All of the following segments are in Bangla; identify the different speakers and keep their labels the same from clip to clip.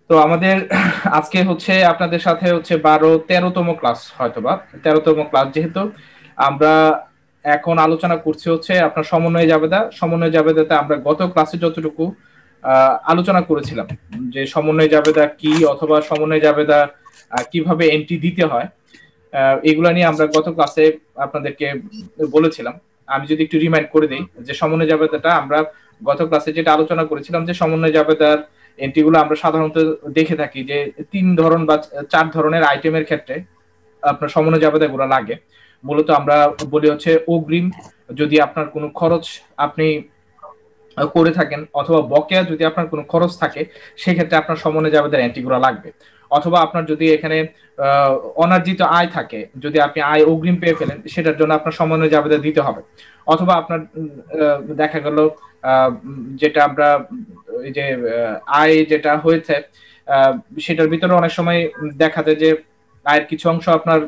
Speaker 1: তো আমাদের আজকে হচ্ছে আপনাদের সাথে হচ্ছে 12-13তম ক্লাস, হয়তোবা 13তম ক্লাস, যেহেতু আমরা এখন আলোচনা করছি হচ্ছে আপনার সমন্বয় জাবেদাতে আমরা গত ক্লাসে যতটুকু আলোচনা করেছিলাম যে সমন্বয় জাবেদা কি, অথবা সমন্বয় জাবেদা কিভাবে এন্ট্রি দিতে হয়, এগুলা নিয়ে আমরা গত ক্লাসে আপনাদেরকে বলেছিলাম। আমি যদি একটু রিমাইন্ড করে দিই যে সমন্বয় জাবেদাটা আমরা গত ক্লাসে যেটা আলোচনা করেছিলাম, যে সমন্বয় জাবেদার এন্ট্রিগুলো আমরা সাধারণত দেখে থাকি যে 3 ধরন বা 4 ধরনের আইটেমের ক্ষেত্রে আপনার সমন্বয় জাবেদাগুলো লাগে। মূলত আমরা বলি হচ্ছে অগ্রিম, যদি আপনার কোনো খরচ আপনি করে থাকেন, অথবা বকেয়া যদি আপনার কোনো খরচ থাকে, সেক্ষেত্রে আপনার সমন্বয় জাবেদার এন্ট্রিগুলো লাগবে। অথবা আপনার যদি এখানে আহ, অনার্জিত আয় থাকে, যদি আপনি আয় অগ্রিম পেয়ে ফেলেন, সেটার জন্য আপনার সমন্বয় জাবেদা দিতে হবে। অথবা আপনার দেখা গেল যেটা আমরা এই যে আয় যেটা হয়েছে, আহ, সেটার ভিতরে অনেক সময় দেখা যায় যে আয়ের কিছু অংশ আপনার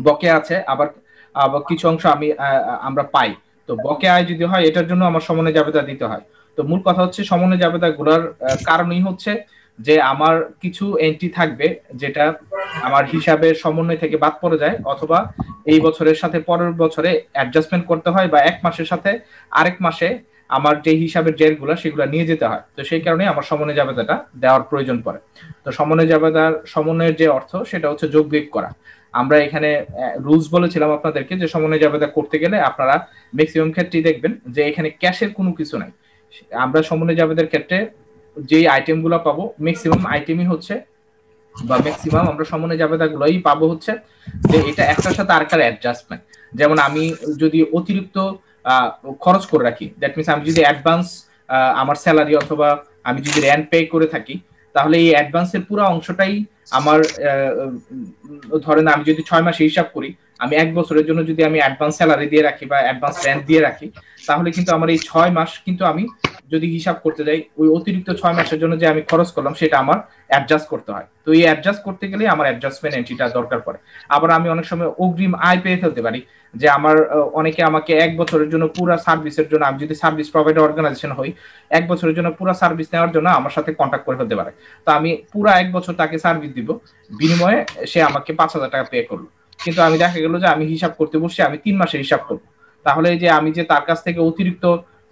Speaker 1: বকেয়া আছে, আবার আবার কিছু অংশ আমরা পাই। তো বকেয়া আয় যদি হয়, এটার জন্য আমার সমন্বয় জাবেদা দিতে হয়। তো মূল কথা হচ্ছে সমন্বয় জাবেদা গুলার কারণই হচ্ছে যে আমার কিছু এন্ট্রি থাকবে যেটা আমার হিসাবের সমন্বয় থেকে বাদ পড়ে যায়, অথবা এই বছরের সাথে পরের বছরে অ্যাডজাস্টমেন্ট করতে হয়, বা এক মাসের সাথে আরেক মাসে আমার যে হিসাবের জেরগুলো সেগুলো নিয়ে যেতে হয়। তো সেই কারণে আমার সমন্বয় জাবেদাটা দেওয়ার প্রয়োজন পড়ে। তো সমন্বয়ের যে অর্থ, সেটা হচ্ছে যোগ বিয়োগ করা। আমরা এখানে রুলস বলেছিলাম আপনাদেরকে যে সমন্বয় জাবেদা করতে গেলে আপনারা ম্যাক্সিমাম ক্ষেত্রেই দেখবেন যে এখানে ক্যাশের কোনো কিছু নাই। আমরা সমন্বয় জাবেদার ক্ষেত্রে যে আইটেমগুলো পাবো, ম্যাক্সিমাম আইটেমই হচ্ছে, বা ম্যাক্সিমাম আমরা সমন্বয় জাবেদা গুলোই পাবো হচ্ছে যে এটা একটার সাথে আরেকটার অ্যাডজাস্টমেন্ট। যেমন আমি যদি অতিরিক্ত আহ, খরচ করে রাখি, দ্যাট মিনস আমি যদি অ্যাডভান্স আমার স্যালারি অথবা আমি যদি র্যান্ট পে করে থাকি, তাহলে এই অ্যাডভান্সের পুরো অংশটাই আমার ধরেন আমি যদি 6 মাসে হিসাব করি, আমি 1 বছরের জন্য যদি আমি অ্যাডভান্স স্যালারি দিয়ে রাখি বা অ্যাডভান্স র্যান্ট দিয়ে রাখি, তাহলে কিন্তু আমার এই 6 মাস কিন্তু আমি যদি হিসাব করতে যাই, ওই অতিরিক্ত 6 মাসের জন্য যে আমি খরচ করলাম সেটা আমার অ্যাডজাস্ট করতে হয়। তো এই অ্যাডজাস্ট করতে গেলে আমার অ্যাডজাস্টমেন্ট এন্ট্রিটা দরকার পড়ে। আবার আমি অনেক সময় অগ্রিম আয় পেয়ে ফেলতে পারি, যে আমার অনেকে আমাকে 1 বছরের জন্য পুরো সার্ভিসের জন্য, আমি যদি সার্ভিস প্রোভাইডার অর্গানাইজেশন হই, 1 বছরের জন্য পুরো সার্ভিস নেওয়ার জন্য আমার সাথে কন্ট্যাক্ট করে ফেলতে পারে। তো আমি পুরো 1 বছর তাকে সার্ভিস দিব, বিনিময়ে সে আমাকে 5,000 টাকা পে করলো। কিন্তু আমি দেখা গেল যে আমি হিসাব করতে বসছি, আমি 3 মাসের হিসাব করবো। তাহলে এই যে আমি যে তার কাছ থেকে অতিরিক্ত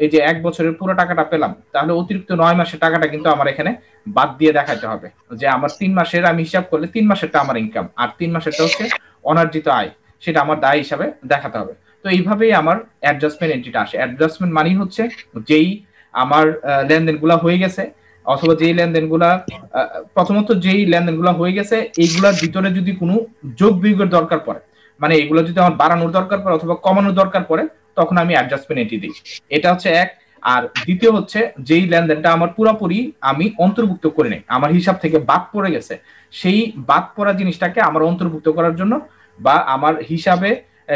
Speaker 1: এই যে 1 বছরের পুরো টাকাটা পেলাম, তাহলে অতিরিক্ত 9 মাসের টাকাটা কিন্তু আমার এখানে বাদ দিয়ে দেখাতে হবে, যে আমার 3 মাসের আমি হিসাব করলে 3 মাসেরটা আমার ইনকাম, আর 3 মাসেরটা হচ্ছে অনার্জিত আয়, সেটা আমার দায় হিসাবে দেখাতে হবে। তো এইভাবেই আমার অ্যাডজাস্টমেন্ট এন্ট্রিটা আসে। অ্যাডজাস্টমেন্ট মানেই হচ্ছে যেই আমার লেনদেনগুলা হয়ে গেছে, অথবা যেই লেনদেনগুলা প্রথমত যেই লেনদেনগুলা হয়ে গেছে, এইগুলার ভিতরে যদি কোনো যোগ বিয়োগের দরকার পড়ে, মানে এগুলো যদি আমার বাড়ানোর দরকার পড়ে অথবা কমানোর দরকার পড়ে, তখন আমি অ্যাডজাস্টমেন্ট এন্ট্রি দিই। এটা হচ্ছে এক। আর দ্বিতীয় হচ্ছে যেই লেনদেনটা আমার পুরোপুরি আমি অন্তর্ভুক্ত করে নেই, আমার হিসাব থেকে বাদ পড়ে গেছে, সেই বাদ পড়া জিনিসটাকে আমার অন্তর্ভুক্ত করার জন্য বা আমার হিসাবে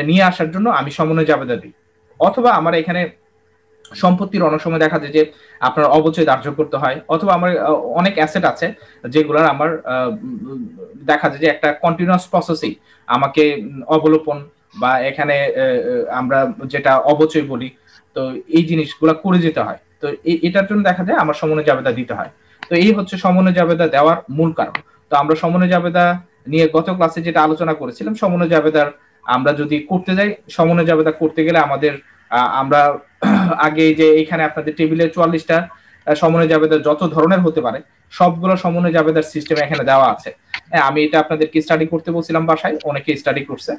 Speaker 1: নিয়ে আসার জন্য আমি সমন্বয় জাবেদা দিই। অথবা আমার এখানে সম্পত্তির অনেক সময় দেখা যায় যে আপনার অবচয় ধার্য করতে হয়, অথবা আমার অনেক অ্যাসেট আছে যেগুলোর আমার দেখা যায় যে একটা কন্টিনিউয়াস প্রসেসিং আমাকে অবলোপন বা এখানে আমরা যেটা অবচয় বলি, তো এই জিনিসগুলো করে যেতে হয়। তো এটার জন্য দেখা যায় আমার সমন্বয় জাবেদা দিতে হয়। তো এই হচ্ছে সমন্বয় জাবেদা দেওয়ার মূল কারণ। তো আমরা সমন্বয় জাবেদা নিয়ে গত ক্লাসে যেটা আলোচনা করেছিলাম, সমন্বয় জাবেদার আমরা যদি করতে যাই, সমন্বয় জাবেদা করতে গেলে আমাদের আমরা আগে যে এখানে আপনাদের টেবিলে 44টা সমন্বয় জাবেদার যত ধরনের হতে পারে, সবগুলো সমন্বয় জাবেদার সিস্টেম এখানে দেওয়া আছে। হ্যাঁ, আমি এটা আপনাদেরকে স্টাডি করতে বলছিলাম বাসায়, অনেকে স্টাডি করছে।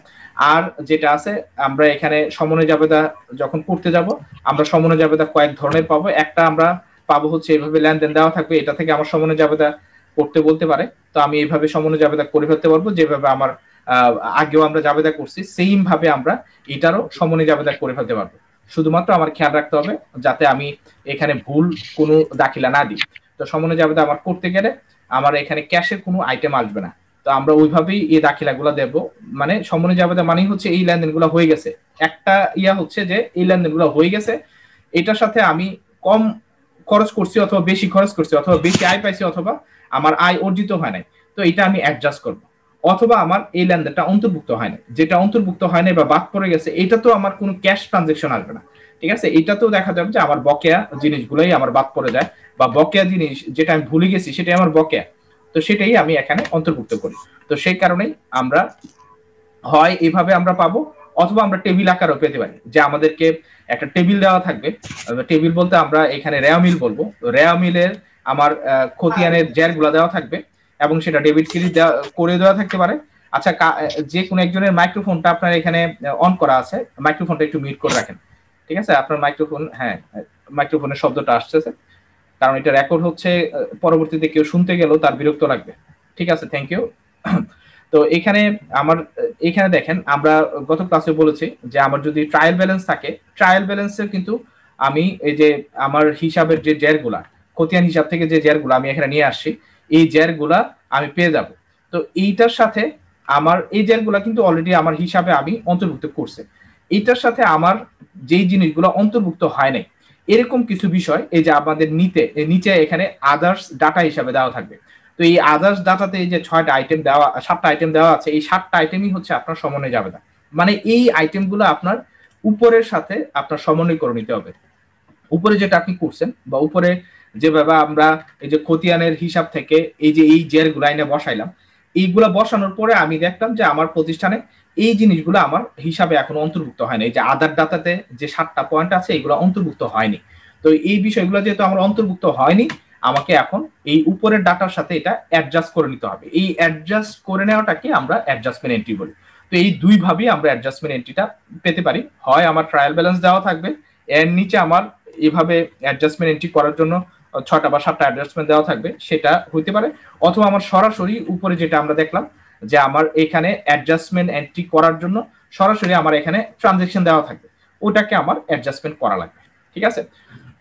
Speaker 1: আর যেটা আছে, আমরা এখানে সমন্বয় জাবেদা যখন করতে যাব, আমরা সমন্বয় জাবেদা কয়েক ধরনের পাবো। একটা আমরা পাবো হচ্ছে এইভাবে লেনদেন দেওয়া থাকবে, এটা থেকে আমার সমন্বয় জাবেদা করতে বলতে পারে। তো আমি এইভাবে সমন্বয় জাবেদা করে ফেলতে পারবো, যেভাবে আমার আগেও আমরা জাবেদা করছি সেম ভাবে আমরা এটারও সমন্বয় জাবেদা করে ফেলতে পারবো। শুধুমাত্র আমার খেয়াল রাখতে হবে যাতে আমি এখানে ভুল কোনো দাখিলা না দিই। তো সমন্বয় জাবেদা আমার করতে গেলে আমার এখানে ক্যাশের কোনো আইটেম আসবে না। তো আমরা ওইভাবেই এই দাখিলাগুলো দেব। মানে সমন্বয় জাবেদা মানেই হচ্ছে এই লেনদেনগুলো হয়ে গেছে। একটা হচ্ছে যে এই লেনদেনগুলো হয়ে গেছে, এটার সাথে আমি কম খরচ করছি অথবা বেশি খরচ করছি, অথবা বেশি আয় পাইছি অথবা আমার আয় অর্জিত হয় নাই, তো এটা আমি অ্যাডজাস্ট করব। অথবা আমার এই লেনদেনটা অন্তর্ভুক্ত হয় না, যেটা অন্তর্ভুক্ত হয় না বা বাদ পড়ে গেছে, এটা তো আমার কোনো ক্যাশ ট্রানজেকশন আসবে না। ঠিক আছে, এটা তো দেখা যাবে যে আমার বকেয়া জিনিসগুলোই আমার বাদ পড়ে যায়, বা বকেয়া জিনিস যেটা আমি ভুলে গেছি সেটাই আমার বকেয়া, তো সেটাই আমি এখানে অন্তর্ভুক্ত করি। তো সেই কারণেই আমরা হয় এইভাবে আমরা পাবো, অথবা আমরা টেবিল আকারও পেতে পারি, যে আমাদেরকে একটা টেবিল দেওয়া থাকবে। টেবিল বলতে আমরা এখানে রেয়ামিল বলবো, রেয়ামিলের আমার খতিয়ানের জের গুলা দেওয়া থাকবে, এবং সেটা ডেবিট ক্রেডিট করে দেওয়া থাকতে পারে। আচ্ছা, যে কোনো একজনের মাইক্রোফোনটা আপনার এখানে অন করা আছে, মাইক্রোফোনটা একটু মিউট করে রাখেন, ঠিক আছে? আপনার মাইক্রোফোন, হ্যাঁ, মাইক্রোফোনের শব্দটা আসতেছে, কারণ এটা রেকর্ড হচ্ছে, পরবর্তীতে কেউ শুনতে গেলেও তার বিরক্ত লাগবে। ঠিক আছে, থ্যাংক ইউ। তো এখানে আমার, এখানে দেখেন আমরা গত ক্লাসে বলেছি যে আমার যদি ট্রায়াল ব্যালেন্স থাকে, ট্রায়াল ব্যালেন্সের কিন্তু আমি এই যে আমার হিসাবের যে জেরগুলা, খতিয়ান হিসাব থেকে যে জেরগুলা আমি এখানে নিয়ে আসছি, এই জেরগুলা আমি পেয়ে যাব। তো এইটার সাথে আমার এই জেরগুলা কিন্তু অলরেডি আমার হিসাবে আমি অন্তর্ভুক্ত করছি। এইটার সাথে আমার যেই জিনিসগুলো অন্তর্ভুক্ত হয় নাই, এরকম কিছু বিষয় এই যে আমাদের নিচে এখানে আদার্স ডাটা হিসাবে দেওয়া থাকবে। তো এই আদার্স ডাটাতে এই যে 6টা আইটেম দেওয়া, 7টা আইটেম দেওয়া আছে, এই 7টা আইটেমই হচ্ছে আপনার সমন্বয় যাবে না, মানে এই আইটেমগুলো আপনার উপরের সাথে আপনার সমন্বয় করে নিতে হবে। উপরে যেটা আপনি করছেন, বা উপরে যেভাবে আমরা এই যে খতিয়ানের হিসাব থেকে এই যে এই জের গুলাইনে বসাইলাম, এইগুলা বসানোর পরে আমি দেখলাম যে আমার প্রতিষ্ঠানে এই জিনিসগুলো আমার হিসাবে এখনো অন্তর্ভুক্ত হয়নি। এই যে আদার ডাটাতে যে 7টা পয়েন্ট আছে এগুলো অন্তর্ভুক্ত হয়নি। তো এই বিষয়গুলো যেহেতু আমার অন্তর্ভুক্ত হয়নি, আমাকে এখন এই উপরের ডাটার সাথে এটা অ্যাডজাস্ট করে নিতে হবে। এই অ্যাডজাস্ট করে নেওয়াটাকে আমরা অ্যাডজাস্টমেন্ট এন্ট্রি বলি। তো এই দুই ভাবেই আমরা অ্যাডজাস্টমেন্ট এন্ট্রিটা পেতে পারি। হয় আমার ট্রায়াল ব্যালেন্স দেওয়া থাকবে, এর নিচে আমার এভাবে অ্যাডজাস্টমেন্ট এন্ট্রি করার জন্য 6টা বা 7টা অ্যাডজাস্টমেন্ট দেওয়া থাকবে, সেটা হইতে পারে। অথবা আমার সরাসরি উপরে যেটা আমরা দেখলাম যে আমার এখানে অ্যাডজাস্টমেন্ট এন্ট্রি করার জন্য সরাসরি আমার এখানে ট্রানজেকশন দেওয়া থাকবে, ওটাকে আমার অ্যাডজাস্টমেন্ট করা লাগবে। ঠিক আছে,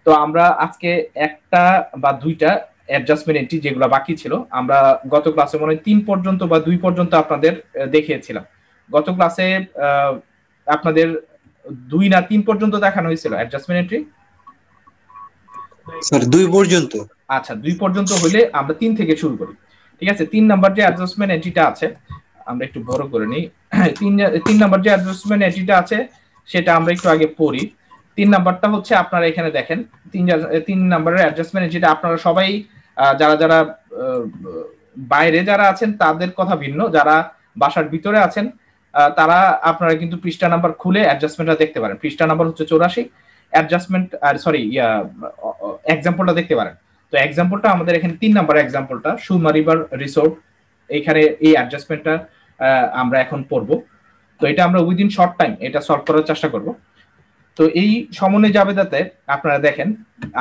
Speaker 1: তো আমরা আজকে একটা বা দুইটা অ্যাডজাস্টমেন্ট এন্ট্রি যেগুলো বাকি ছিল, আমরা গত ক্লাসে মনে হয় 3 পর্যন্ত বা 2 পর্যন্ত আপনাদের দেখিয়েছিলাম। গত ক্লাসে আপনাদের 2 না 3 পর্যন্ত দেখানো হয়েছিল অ্যাডজাস্টমেন্ট এন্ট্রি।
Speaker 2: স্যার 2 পর্যন্ত।
Speaker 1: আচ্ছা, 2 পর্যন্ত হলে আমরা 3 থেকে শুরু করি। ঠিক আছে, 3 নাম্বার যে অ্যাডজাস্টমেন্ট এন্ট্রিটা আছে, আমরা একটু বড় করে নিই। 3 নাম্বার যে অ্যাডজাস্টমেন্ট এন্ট্রিটা আছে সেটা আমরা একটু আগে পড়ি। 3 নাম্বারটা হচ্ছে আপনারা এখানে দেখেন, 3 নাম্বারের অ্যাডজাস্টমেন্ট এন্ট্রিটা আপনারা সবাই যারা যারা বাইরে যারা আছেন তাদের কথা ভিন্ন, যারা বাসার ভিতরে আছেন তারা আপনারা কিন্তু পৃষ্ঠা নাম্বার খুলে অ্যাডজাস্টমেন্টটা দেখতে পারেন। পৃষ্ঠা নাম্বার হচ্ছে 84, অ্যাডজাস্টমেন্ট সরি এক্সাম্পলটা দেখতে পারেন। তো এক্সাম্পলটা আমাদের এখানে 3 নাম্বার এক্সাম্পলটা, সুরমা রিভার রিসোর্ট, এখানে এই অ্যাডজাস্টমেন্টটা আমরা এখন পড়বো। তো এটা আমরা উইদিন শর্ট টাইম এটা সলভ করার চেষ্টা করব। তো এই সমন্বয় জাবেদাতে আপনারা দেখেন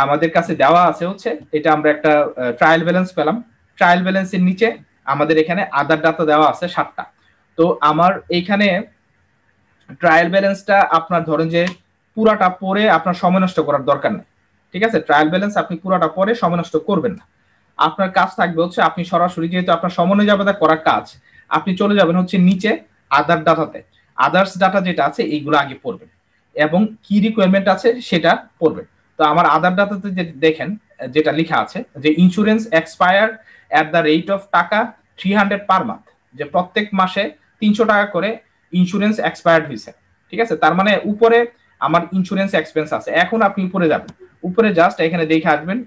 Speaker 1: আমাদের কাছে দেওয়া আছে হচ্ছে, এটা আমরা একটা ট্রায়াল ব্যালেন্স পেলাম। ট্রায়াল ব্যালেন্সের নিচে আমাদের এখানে আদার ডাটা দেওয়া আছে 7টা। তো আমার এইখানে ট্রায়াল ব্যালেন্সটা আপনার ধরেন যে পুরাটা পরে আপনার সময় নষ্ট করার দরকার নেই। ঠিক আছে, ট্রায়াল ব্যালেন্স আপনি পুরাটা পরে সময় নষ্ট করবেন না। আপনার কাজ থাকবে হচ্ছে আপনি সরাসরি, যেহেতু আপনার সমন্বয় জাবেদা করার কাজ, আপনি চলে যাবেন হচ্ছে নিচে আদার ডাটাতে, আদার্স ডাটা যেটা আছে এইগুলো আগে পড়বেন এবং কি রিকোয়ারমেন্ট আছে সেটা পড়বেন। তো আমার আদার ডাটাতে যে দেখেন যেটা লেখা আছে যে insurance expire at the rate of টাকা 300 পার মান্থ, যে প্রত্যেক মাসে 300 টাকা করে ইন্স্যুরেন্স এক্সপায়ার্ড হয়েছে। ঠিক আছে, তার মানে উপরে আমার ইন্স্যুরেন্স এক্সপেন্স আছে। এখন আপনি উপরে যাবেন, উপরে জাস্ট এখানে দেখে আসবেন,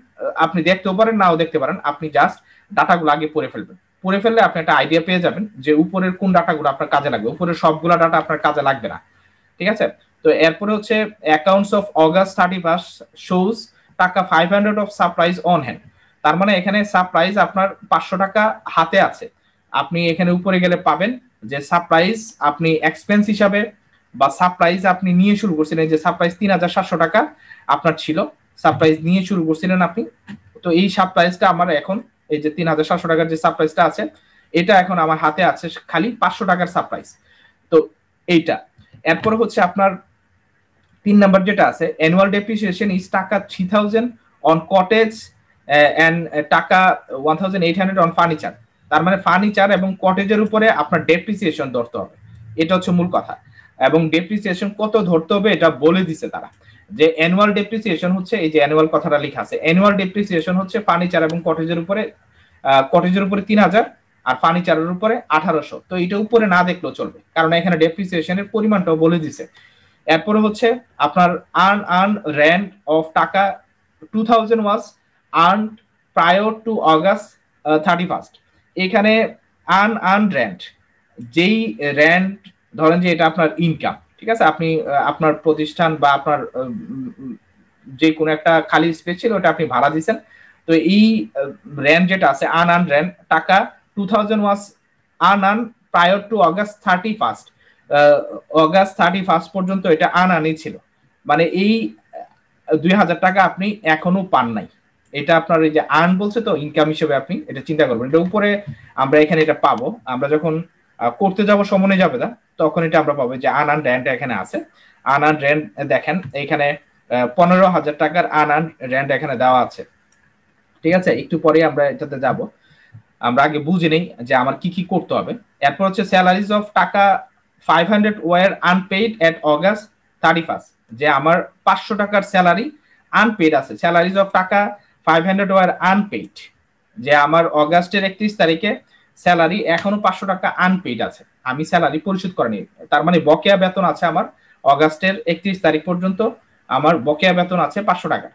Speaker 1: আপনি দেখতেও পারেন নাও দেখতে পারেন, আপনি জাস্ট ডাটাগুলো আগে পড়ে ফেলবেন। পড়ে ফেললে আপনি একটা আইডিয়া পেয়ে যাবেন যে উপরের কোন ডাটাগুলো আপনার কাজে লাগবে। উপরের সবগুলো ডাটা আপনার কাজে লাগবে না। ঠিক আছে, তো এরপরে হচ্ছে অ্যাকাউন্টস অফ অগাস্ট 31 শোজ টাকা 500 অফ সারপ্রাইজ অন হ্যান্ড। তার মানে এখানে সারপ্রাইজ আপনার 500 টাকা হাতে আছে। আপনি এখানে উপরে গেলে পাবেন যে সারপ্রাইজ আপনি এক্সপেন্স হিসাবে বা সারপ্রাইজ আপনি নিয়ে শুরু করছিলেন, যে সারপ্রাইজ 3700 টাকা আপনার ছিল, সারপ্রাইজ নিয়ে শুরু করছিলেন আপনি। তো এই সারপ্রাইজটা আমার এখন এই যে 3700 টাকার যে সারপ্রাইজটা আছে এটা এখন আমার হাতে আছে খালি 500 টাকার সারপ্রাইজ। তো এইটা এরপরে হচ্ছে আপনার 3 নাম্বার যেটা আছে, অ্যানুয়াল ডেপ্রিসিয়েশন ইজ টাকা 3000 অন কটেজ এন্ড টাকা 1800 অন ফার্নিচার। তার মানে ফার্নিচার এবং কটেজের উপরে আপনার ডেপ্রিসিয়েশন ধরতে হবে, এটা হচ্ছে মূল কথা। এবং ডেপ্রিসিয়েশন কত ধরতে হবে এটা বলে দিছে তারা, যে অ্যানুয়াল ডেপ্রিসিয়েশন হচ্ছে এই যে অ্যানুয়াল কথাটা লেখা আছে, অ্যানুয়াল ডেপ্রিসিয়েশন হচ্ছে ফার্নিচার এবং কটেজের উপরে 3000 আর ফার্নিচারের উপরে 1800। তো এটা উপরে না দেখলেও চলবে, কারণ এখানে ডেপ্রিসিয়েশনের পরিমাণটাও বলে দিছে। এরপরে হচ্ছে আপনার earn rent of taka 2000 was earned prior to August 31st। এখানে আর্ন রেন্ট, যেই রেন্ট ধরেন যে এটা আপনার ইনকাম, ঠিক আছে, আপনি আপনার প্রতিষ্ঠান বা আপনার যে কোনো একটা খালি স্পেস ছিল ওটা আপনি ভাড়া দিচ্ছেন, তো এই রেন্ট যেটা আছে earn rent taka 2000 was earned prior to August 31st। August 31st পর্যন্ত এটা আনই ছিল, মানে এই 2000 টাকা আপনি এখনো পান নাই। এটা আপনার এই যে আর্ন বলছে তো ইনকাম হিসেবে আপনি এটা চিন্তা করবেন, এটা উপরে আমরা এখানে এটা পাবো, আমরা যখন করতে যাব সমনে যাবে না তখন এটা আমরা পাবো যে আনআর্ন রেন্ট এখানে আছে। আনআর্ন রেন্ট দেখেন এখানে 15,000 টাকার আনআর্ন রেন্ট এখানে দেওয়া আছে, ঠিক আছে। একটু পরে আমরা এটাতে যাব, আমরা আগে বুঝে নেই যে আমার কি কি করতে হবে। এরপর হচ্ছে salaries of taka 500 war unpaid at August 31st, যে আমার 500 টাকার স্যালারি আনপেইড আছে। Salaries of taka 500 war unpaid, যে আমার অগাস্টের 31 তারিখে স্যালারি এখনো 500 টাকা আনপেইড আছে, আমি স্যালারি পরিশোধ করিনি, তার মানে বকেয়া বেতন আছে আমার অগাস্টের 31 তারিখ পর্যন্ত আমার বকেয়া বেতন আছে 500 টাকা।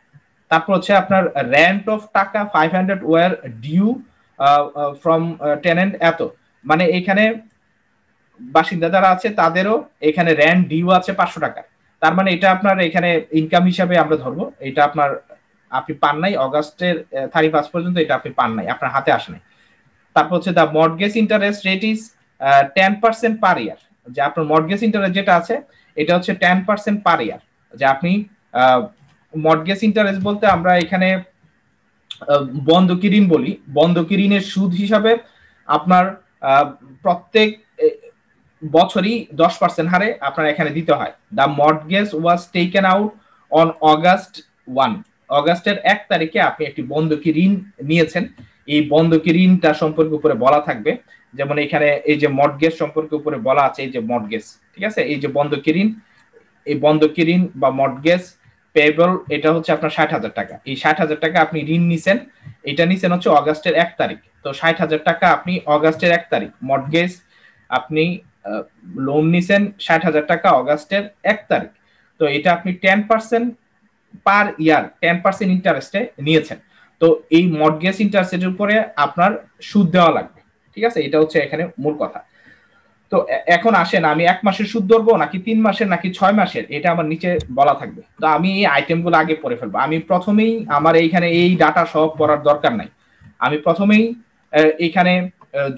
Speaker 1: তারপর হচ্ছে আপনার rent of taka 500 were due from tenant এত, মানে এখানে বাসিন্দা যারা আছে তাদেরও এখানে রেন্ট ডিউ আছে 500 টাকা, তার মানে এটা আপনার এখানে ইনকাম হিসাবে আমরা ধরবো, এটা আপনার আপনি পান নাই অগাস্টের 31 পর্যন্ত, এটা আপনি পান নাই, আপনার হাতে আসে নাই। তারপর হচ্ছে the mortgage interest rate is 10% পার ইয়ার, যে আপনার মর্টগেজ ইন্টারেস্ট যেটা আছে এটা হচ্ছে 10% পার ইয়ার, যে আপনি মর্টগেজ ইন্টারেস্ট বলতে আমরা এখানে বন্ধকি ঋণ বলি, বন্ধকি ঋণের সুদ হিসাবে আপনার প্রত্যেক বছরই 10% হারে আপনার এখানে দিতে হয়। The mortgage was taken out on August 1, অগাস্টের 1 তারিখে আপনি একটি বন্ধকি ঋণ নিয়েছেন, এই বন্ধকি ঋণটা সম্পর্কে উপরে বলা থাকবে, যেমন এখানে এই যে মর্টগেজ সম্পর্কে উপরে বলা আছে, এই যে মর্টগেজ, ঠিক আছে, এই যে বন্ধকি ঋণ, এই বন্ধকি ঋণ বা মর্টগেজ পেয়েবল এটা হচ্ছে আপনার 60,000 টাকা, এই 60,000 টাকা আপনি ঋণ নিছেন, এটা নিছেন হচ্ছে অগাস্টের 1 তারিখ, তো 60,000 টাকা আপনি অগাস্টের 1 তারিখ মর্টগেজ আপনি লোন নিছেন 60,000 টাকা অগাস্টের 1 তারিখ, তো এটা আপনি 10% পার ইয়ার 10% ইন্টারেস্টে নিয়েছেন, তো এই মর্টগেজ ইন্টারেস্টের উপরে আপনার সুদ দেওয়া লাগবে, ঠিক আছে, এটা হচ্ছে এখানে মূল কথা। তো এখন আসেন আমি 1 মাসের সুদ ধরবো নাকি 3 মাসের নাকি 6 মাসের, এটা আমার নিচে বলা থাকবে, তো আমি এই আইটেমগুলো আগে পড়ে ফেলবো। আমি প্রথমেই আমার এইখানে এই ডাটা সব পড়ার দরকার নাই, আমি প্রথমেই এখানে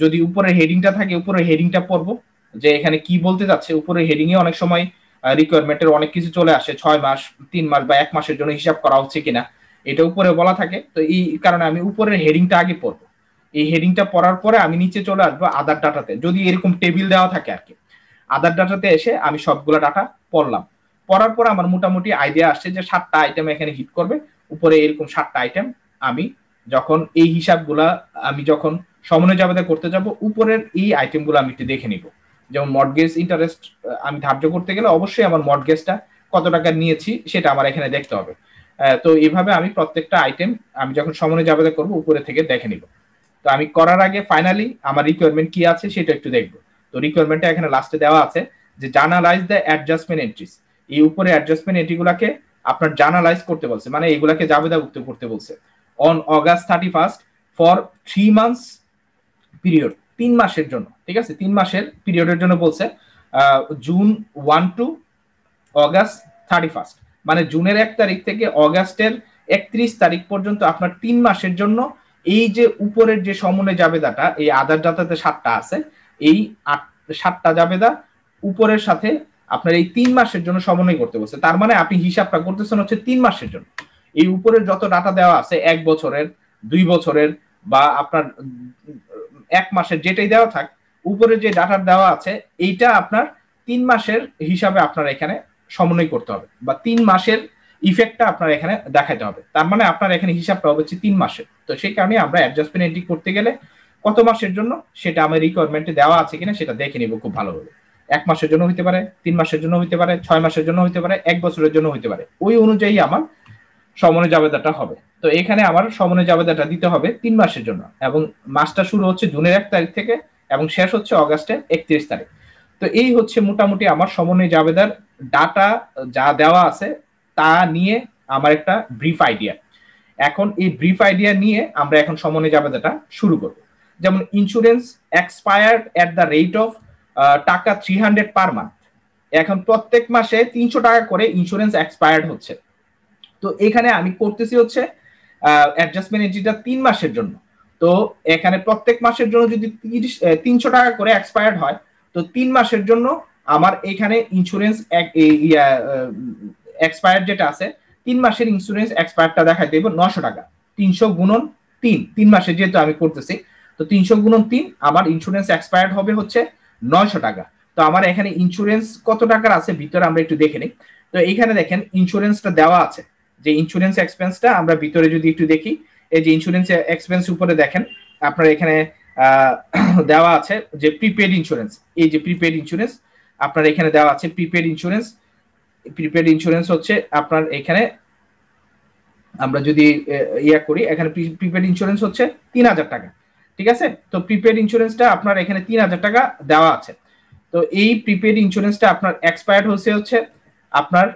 Speaker 1: যদি উপরে হেডিংটা থাকে উপরে হেডিংটা পড়বো, যে এখানে কি বলতে যাচ্ছে, উপরে হেডিং এ অনেক সময় রিকোয়ারমেন্টের অনেক কিছু চলে আসে, 6 মাস 3 মাস বা 1 মাসের জন্য হিসাব করা হচ্ছে কিনা এটা উপরে বলা থাকে, তো এই কারণে আমি উপরের হেডিংটা আগে পড়বো, এই হেডিংটা পড়ার পরে আমি নিচে চলে আসবো আদার ডাটাতে, যদি এরকম টেবিল দেওয়া থাকে আর কি, আদার ডাটাতে এসে আমি সবগুলো ডাটা পড়লাম, পড়ার পর আমার মোটামুটি আইডিয়া আসছে যে 7টা আইটেম এখানে হিট করবে, উপরে এরকম 7টা আইটেম আমি যখন এই হিসাবগুলা আমি যখন সমন্বয় জাবেদা করতে যাব উপরের এই আইটেমগুলো আমি একটু দেখে নিব, যেমন মর্টগেজ ইন্টারেস্ট আমি ধার্য করতে গেলে অবশ্যই আমার মর্টগেজটা কত টাকা নিয়েছি সেটা আমার এখানে দেখতে হবে, তো এইভাবে আমি প্রত্যেকটা আইটেম আমি যখন সমন্বয় জাবেদা করব উপরে থেকে দেখে নিব। তো আমি করার আগে ফাইনালি আমার রিকোয়ারমেন্ট কি আছে সেটা একটু দেখবো, তো রিকোয়ারমেন্টটা এখানে লাস্টে দেওয়া আছে যে জার্নালাইজ দ্য অ্যাডজাস্টমেন্ট এন্ট্রিজ, এই উপরে অ্যাডজাস্টমেন্ট এন্ট্রিগুলোকে আপনার জার্নালাইজ করতে বলছে, মানে এইগুলাকে জাবেদাভুক্ত করতে বলছে on August 31st for 3 months period, 3 মাসের জন্য, ঠিক আছে, 3 মাসের পিরিয়ডের জন্য বলছে, জুন 1 টু অগাস্ট 31st, মানে জুনের 1 তারিখ থেকে অগাস্টের 31 তারিখ পর্যন্ত আপনার 3 মাসের জন্য এই যে উপরের যে সমন্বয় জাবেদাটা এই আদার ডাটাতে 7টা আছে, এই 7টা জাবেদা উপরের সাথে আপনার এই 3 মাসের জন্য সমন্বয় করতে বলছে, তার মানে আপনি হিসাবটা করতেছেন হচ্ছে 3 মাসের জন্য, এই উপরের যত ডাটা দেওয়া আছে 1 বছরের 2 বছরের বা আপনার 1 মাসের যেটাই দেওয়া থাক, উপরে যে ডাটা দেওয়া আছে এইটা আপনার 3 মাসের হিসাবে আপনার এখানে সমন্বয় করতে হবে, বা 3 মাসের ইফেক্টটা আপনার এখানে দেখাতে হবে, তার মানে আপনার এখানে হিসাবটা হবে 3 মাসের, তো সেই কারণে আমরা অ্যাডজাস্টমেন্ট এন্ট্রি করতে গেলে কত মাসের জন্য সেটা আমার রিকোয়ারমেন্টে দেওয়া আছে কিনা সেটা দেখে নিব খুব ভালোভাবে, 1 মাসের জন্য হইতে পারে, 3 মাসের জন্য হইতে পারে, 6 মাসের জন্য হইতে পারে, 1 বছরের জন্য হইতে পারে, ওই অনুযায়ী আমার সমন্বয় জাবেদাটা হবে, তো এখানে আমার সমন্বয় জাবেদাটা দিতে হবে 3 মাসের জন্য, এবং মাসটা শুরু হচ্ছে জুনের 1 তারিখ থেকে এবং শেষ হচ্ছে অগাস্টের 31 তারিখ, তো এই হচ্ছে মোটামুটি আমার সমন্বয় জাবেদার ডাটা যা দেওয়া আছে তা নিয়ে আমার একটা ব্রিফ আইডিয়া। এখন এই ব্রিফ আইডিয়া নিয়ে আমরা এখন সমন্বয় জাবেদাটা শুরু করব। যেমন insurance expired at the rate of টাকা 300 পার মান্থ। এখন প্রত্যেক মাসে 300 টাকা করে ইন্স্যুরেন্স এক্সপায়ার্ড হচ্ছে। তো এখানে আমি করতেছি হচ্ছে অ্যাডজাস্টমেন্ট এন্ট্রিটা 3 মাসের জন্য। তো এখানে প্রত্যেক মাসের জন্য যদি 300 টাকা করে এক্সপায়ার্ড হয়, তো 3 মাসের জন্য আমার এখানে ইন্স্যুরেন্স এক্সপায়ার্ড যেটা আছে 3 মাসের ইন্স্যুরেন্স এক্সপায়ারটা দেখাই দেব 900 টাকা। 300 গুণন 3 মাসে যেহেতু আমি করতেছি, তো 300 গুণন 3 আমার ইন্স্যুরেন্স এক্সপায়ার্ড হবে হচ্ছে 900 টাকা। তো আমার এখানে ইন্স্যুরেন্স কত টাকার আছে ভিতরে আমরা একটু দেখে নিই। তো এখানে দেখেন ইন্স্যুরেন্সটা দেওয়া আছে, যে ইন্স্যুরেন্স এক্সপেন্সটা আমরা ভিতরে যদি একটু দেখি, এই যে ইন্স্যুরেন্স এক্সপেন্স উপরে দেখেন আপনার এখানে দেওয়া আছে যে প্রিপেড ইন্স্যুরেন্স। এই যে প্রিপেড ইন্স্যুরেন্স আপনার এখানে দেওয়া আছে। প্রিপেড ইন্স্যুরেন্স হচ্ছে আপনার এখানে আমরা যদি ইয়া করি, এখানে প্রিপেড ইন্স্যুরেন্স হচ্ছে 3000 টাকা। ঠিক আছে, তো প্রিপেড ইন্স্যুরেন্সটা আপনার এখানে 3000 টাকা দেওয়া আছে। তো এই প্রিপেড ইন্স্যুরেন্সটা আপনার এক্সপায়ার্ড হচ্ছে আপনার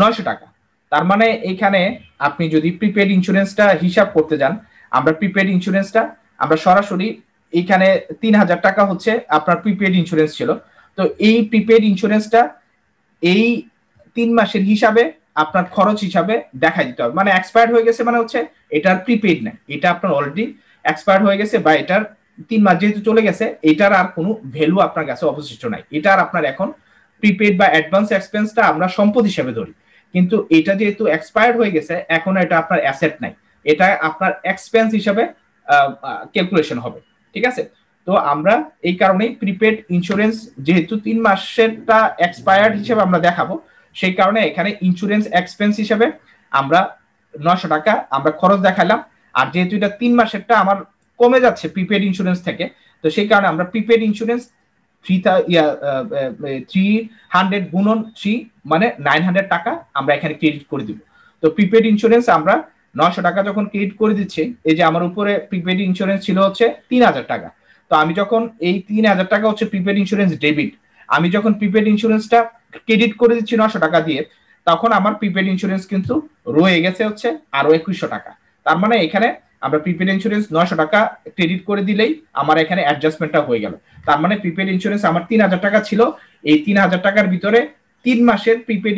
Speaker 1: 900 টাকা। তার মানে এখানে আপনি যদি প্রিপেড ইন্স্যুরেন্সটা হিসাব করতে যান, আমরা প্রিপেড ইন্স্যুরেন্সটা আমরা সরাসরি এখানে 3000 টাকা হচ্ছে আপনার প্রিপেড ইন্স্যুরেন্স ছিল। তো এই প্রিপেড ইন্স্যুরেন্সটা এই 3 মাসের হিসাবে আপনার খরচ হিসাবে দেখাই দিতে হবে। মানে এক্সপায়ার্ড হয়ে গেছে মানে হচ্ছে এটার প্রিপেড না, এটা আপনার অলরেডি এক্সপায়ার্ড হয়ে গেছে, বা এটার 3 মাস যেহেতু চলে গেছে, এটার আর কোনো ভ্যালু আপনার কাছে অবশিষ্ট নাই। এটার আপনার এখন প্রিপেড বা অ্যাডভান্স এক্সপেন্সটা আমরা সম্পদ হিসেবে ধরি, কিন্তু এটা যেহেতু এক্সপায়ার্ড হয়ে গেছে এখন এটা আপনার অ্যাসেট নাই, এটা আপনার এক্সপেন্স হিসেবে ক্যালকুলেশন হবে। ঠিক আছে, তো আমরা এই কারণেই প্রিপেড ইন্স্যুরেন্স যেহেতু 3 মাসেরটা এক্সপায়ার্ড হিসেবে আমরা দেখাবো, সেই কারণে এখানে ইন্স্যুরেন্স এক্সপেন্স হিসেবে আমরা 900 টাকা আমরা খরচ দেখালাম। আর যেহেতু এটা 3 মাসেরটা আমার কমে যাচ্ছে প্রিপেড ইন্স্যুরেন্স থেকে, তো সেই কারণে আমরা প্রিপেড ইন্স্যুরেন্স 300 গুণন 3 মানে 900 টাকা আমরা এখানে ক্রেডিট করে দিব। তো প্রিপেড ইন্স্যুরেন্স আমরা 900 টাকা যখন ক্রেডিট করে দিচ্ছি, এই যে আমার উপরে প্রিপেড ইন্স্যুরেন্স ছিল হচ্ছে 3000 টাকা। তো আমি যখন এই 3000 টাকা হচ্ছে প্রিপেড ইন্স্যুরেন্স ডেবিট, আমি যখন প্রিপেড ইন্স্যুরেন্সটা ক্রেডিট করে দিচ্ছি 900 টাকা দিয়ে, তখন আমার প্রিপেড ইন্স্যুরেন্স কিন্তু রয়ে গেছে হচ্ছে আরো 2100 টাকা। তার মানে এখানে আমরা প্রিপেড ইন্স্যুরেন্স 900 টাকা ক্রেডিট করে দিলেই আমার এখানে অ্যাডজাস্টমেন্টটা হয়ে গেল। তার মানে প্রিপেড ইন্স্যুরেন্স আমার 3000 টাকা ছিল, এই 3000 টাকার ভিতরে 3 মাসের প্রিপেড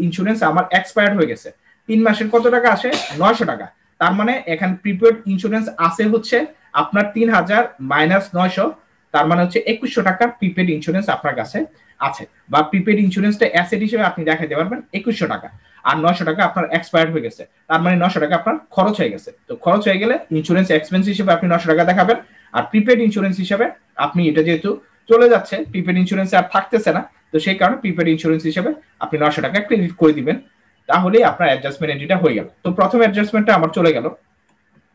Speaker 1: ইন্স্যুরেন্স আমার এক্সপায়ার্ড হয়ে গেছে। 3 মাসের কত টাকা আসে? 900 টাকা। তার মানে এখানে প্রিপেড ইন্স্যুরেন্স আছে হচ্ছে আপনার 3000 মাইনাস 900, তার মানে হচ্ছে 2100 টাকা প্রিপেড ইন্স্যুরেন্স আপনার কাছে আছে, বা প্রিপেড ইন্স্যুরেন্সটা অ্যাসেট হিসেবে আপনি দেখাতে পারবেন 2100 টাকা। আর 900 টাকা আপনার এক্সপায়ার্ড হয়ে গেছে, তার মানে 900 টাকা আপনার খরচ হয়ে গেছে। তো খরচ হয়ে গেলে ইন্স্যুরেন্স এক্সপেন্স হিসেবে আপনি 900 টাকা দেখাবেন। আর প্রিপেড ইন্স্যুরেন্স হিসেবে আপনি এটা যেহেতু চলে যাচ্ছে, প্রিপেড ইন্স্যুরেন্স আর থাকতেছে না, তো সেই কারণে প্রিপেড ইন্স্যুরেন্স হিসেবে আপনি 900 টাকা ক্রেডিট করে দিবেন, তাহলেই আপনার অ্যাডজাস্টমেন্ট এন্ট্রিটা হয়ে গেল। তো প্রথম অ্যাডজাস্টমেন্টটা আমার চলে গেল।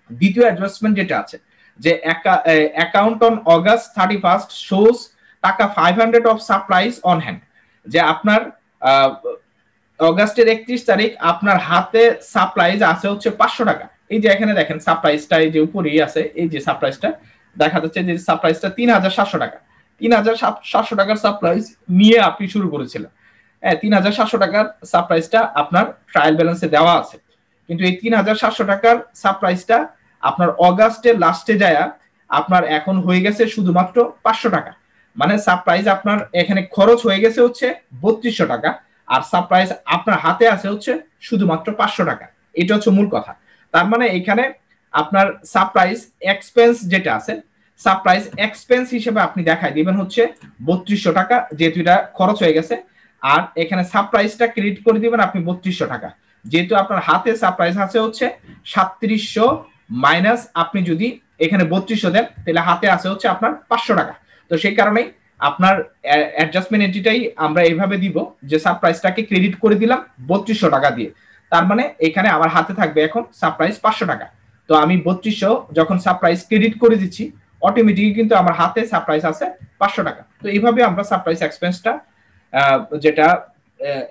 Speaker 1: দ্বিতীয় অ্যাডজাস্টমেন্ট যেটা আছে যে অ্যাকাউন্ট অন অগাস্ট 31 শোজ টাকা 500 অফ সাপ্লাইজ অন হ্যান্ড, যে আপনার অগাস্টের 31 তারিখ আপনার হাতে সাপ্লাইজ আছে হচ্ছে 500 টাকা। এই যে এখানে দেখেন সাপ্লাইজটা এই যে উপরেই আছে, এই যে সাপ্লাইজটা দেখা যাচ্ছে যে সাপ্লাইজটা 3700 টাকা। 3700 টাকার সাপ্লাইজ নিয়ে আপনি শুরু করেছিলেন। হ্যাঁ, 3700 টাকার সাপ্লাইজটা আপনার ট্রায়াল ব্যালেন্সে দেওয়া আছে, কিন্তু এই 3700 টাকার সাপ্লাইজটা আপনার অগাস্টের লাস্টে যায় আপনার এখন হয়ে গেছে শুধুমাত্র 500 টাকা। মানে সাপ্লাইজ আপনার এখানে খরচ হয়ে গেছে হচ্ছে 3200 টাকা, আর সাপ্লাইজ আপনার হাতে আছে হচ্ছে শুধুমাত্র 500 টাকা। এটা হচ্ছে মূল কথা। তার মানে এখানে আপনার সাপ্লাইজ এক্সপেন্স যেটা আছে, সাপ্লাইজ এক্সপেন্স হিসেবে আপনি দেখাই দিবেন হচ্ছে 3200 টাকা, যেহেতু এটা খরচ হয়ে গেছে। আর এখানে সাপ্লাইজটা ক্রেডিট করে দিবেন আপনি 3200 টাকা, যেহেতু আপনার হাতে সাপ্লাইজ আছে হচ্ছে 3700 মাইনাস আপনি যদি এখানে 3200 দেন, তাহলে হাতে আছে হচ্ছে আপনার 500 টাকা। তো সেই কারণেই আপনার অ্যাডজাস্টমেন্ট এন্ট্রিটাই আমরা এইভাবে দিব যে সাপ্লাইজটাকে ক্রেডিট করে দিলাম 3200 টাকা দিয়ে। তার মানে এখানে আমার হাতে থাকবে এখন সাপ্লাইজ 500 টাকা। তো আমি 3200 যখন সাপ্লাইজ ক্রেডিট করে দিচ্ছি, অটোমেটিকলি কিন্তু আমার হাতে সাপ্লাইজ আছে 500 টাকা। তো এইভাবে আমরা সাপ্লাইজ এক্সপেন্সটা যেটা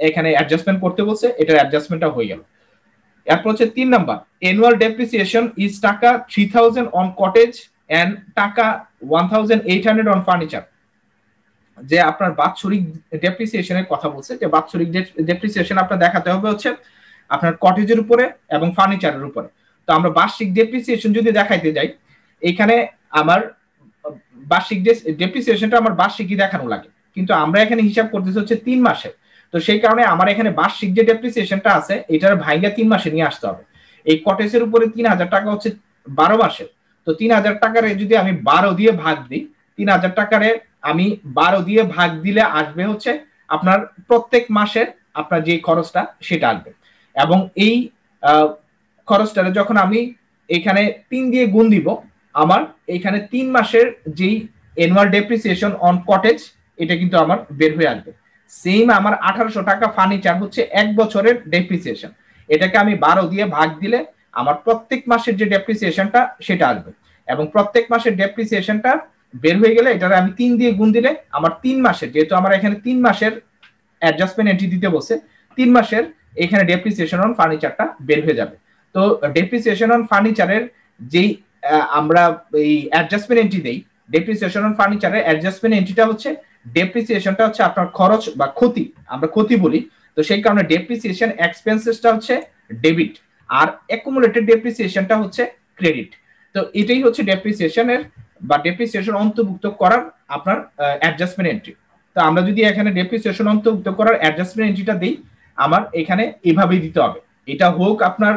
Speaker 1: এখানে অ্যাডজাস্টমেন্ট করতে বলছে, এটার অ্যাডজাস্টমেন্টটা হয়ে গেল। এরপর হচ্ছে 3 নাম্বার, অ্যানুয়াল ডেপ্রিসিয়েশন ইজ টাকা 3000 অন কটেজ এন্ড টাকা 1800 অন ফার্নিচার। যে আপনার বাৎসরিক ডেপ্রিসিয়েশনের কথা বলছে, যে বাৎসরিক ডেপ্রিসিয়েশন আপনার দেখাতে হবে হচ্ছে আপনার কটেজের উপরে এবং ফার্নিচারের উপরে। তো আমরা বার্ষিক ডেপ্রিসিয়েশন যদি দেখাইতে যাই, এখানে আমার বার্ষিক ডেপ্রিসিয়েশনটা আমার বার্ষিকই দেখানো লাগে, কিন্তু আমরা এখানে হিসাব করতেছি হচ্ছে 3 মাসে। তো সেই কারণে আমার এখানে বার্ষিক যে ডেপ্রিসিয়েশনটা আছে এটার ভাইঙ্গা 3 মাসে নিয়ে আসতে হবে। এই কটেজের উপরে 3000 টাকা হচ্ছে 12 মাসে। তো 3000 টাকারে যদি আমি 12 দিয়ে ভাগ দিই, 3000 টাকারে আমি 12 দিয়ে ভাগ দিলে আসবে হচ্ছে আপনার প্রত্যেক মাসের আপনার যে খরচটা সেটা আসবে। এবং এই খরচটা যখন আমি এখানে 3 দিয়ে গুণ দিব, আমার এখানে 3 মাসের যেই অ্যানুয়াল ডেপ্রিসিয়েশন অন কটেজ এটা কিন্তু আমার বের হয়ে আসবে। সেম আমার 1800 টাকা ফার্নিচার হচ্ছে 1 বছরের ডেপ্রিসিয়েশন, এটাকে আমি 12 দিয়ে ভাগ দিলে আমার প্রত্যেক মাসের যে ডেপ্রিসিয়েশনটা সেটা আসবে। এবং প্রত্যেক মাসের ডেপ্রিসিয়েশনটা বের হয়ে গেলে এটারে আমি 3 দিয়ে গুণ দিলে আমার 3 মাসের, যেহেতু আমার এখানে 3 মাসের অ্যাডজাস্টমেন্ট এন্ট্রি দিতে বলছে, 3 মাসের এখানে ডেপ্রিসিয়েশন অন ফার্নিচারটা বের হয়ে যাবে। তো ডেপ্রিসিয়েশন অন ফার্নিচারের যেই আমরা এই অ্যাডজাস্টমেন্ট এন্ট্রি দেই, ডেপ্রিসিয়েশন অন ফার্নিচারের অ্যাডজাস্টমেন্ট এন্ট্রিটা হচ্ছে ডেপ্রিসিয়েশনটা হচ্ছে আপনার খরচ বা ক্ষতি, আমরা ক্ষতি বলি। তো সেই কারণে ডেপ্রিসিয়েশন এক্সপেন্সেসটা হচ্ছে ডেবিট আর অ্যাকুমুলেটেড ডেপ্রিসিয়েশনটা হচ্ছে ক্রেডিট। তো এটাই হচ্ছে ডেপ্রিসিয়েশনের বা ডেপ্রিসিয়েশন অন্তর্ভুক্ত করার আপনার অ্যাডজাস্টমেন্ট এন্ট্রি। তো আমরা যদি এখানে ডেপ্রিসিয়েশন অন্তর্ভুক্ত করার অ্যাডজাস্টমেন্ট এন্ট্রিটা দেই, আমার এখানে এভাবেই দিতে হবে। এটা হোক আপনার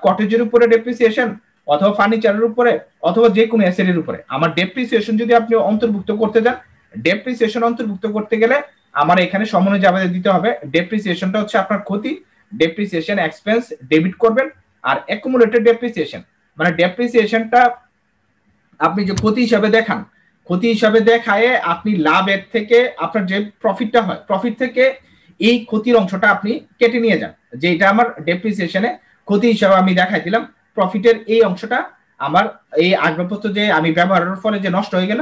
Speaker 1: কটেজের উপরে ডেপ্রিসিয়েশন, অথবা ফার্নিচারের উপরে, অথবা যে কোনো অ্যাসেটের উপরে। আমার ডেপ্রিসিয়েশন যদি আপনি অন্তর্ভুক্ত করতে যান, ডেপ্রিসিয়েশন অন্তর্ভুক্ত করতে গেলে আমার এখানে সমন্বয় জাবেদা দিতে হবে। ডেপ্রিসিয়েশনটা হচ্ছে আপনার ক্ষতি, ডেপ্রিসিয়েশন এক্সপেন্স ডেবিট করবেন। আর অ্যাকুমুলেটেড ডেপ্রিসিয়েশন মানে ডেপ্রিসিয়েশনটা আপনি যে ক্ষতি হিসাবে দেখান, ক্ষতি হিসাবে দেখায় আপনি লাভের থেকে আপনার যে প্রফিটটা হয়, প্রফিট থেকে এই ক্ষতির অংশটা আপনি কেটে নিয়ে যান। যে এটা আমার ডেপ্রিসিয়েশনে ক্ষতি হিসাবে আমি দেখাই দিলাম, প্রফিটের এই অংশটা আমার এই আসবাবপত্র যে আমি ব্যবহারের ফলে যে নষ্ট হয়ে গেল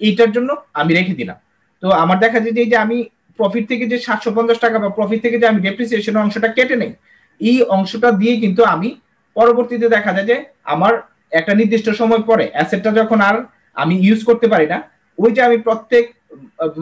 Speaker 1: এইটার জন্য আমি রেখে দিলাম। তো আমার দেখা যায় যে আমি প্রফিট থেকে যে 750 টাকা বা প্রফিট থেকে যে আমি ডেপ্রিসিয়েশনের অংশটা কেটে নেই, এই অংশটা দিয়ে কিন্তু আমি পরবর্তীতে দেখা যায় যে আমার একটা নির্দিষ্ট সময় পরে অ্যাসেটটা যখন আর আমি ইউজ করতে পারি না, ওই যে আমি প্রত্যেক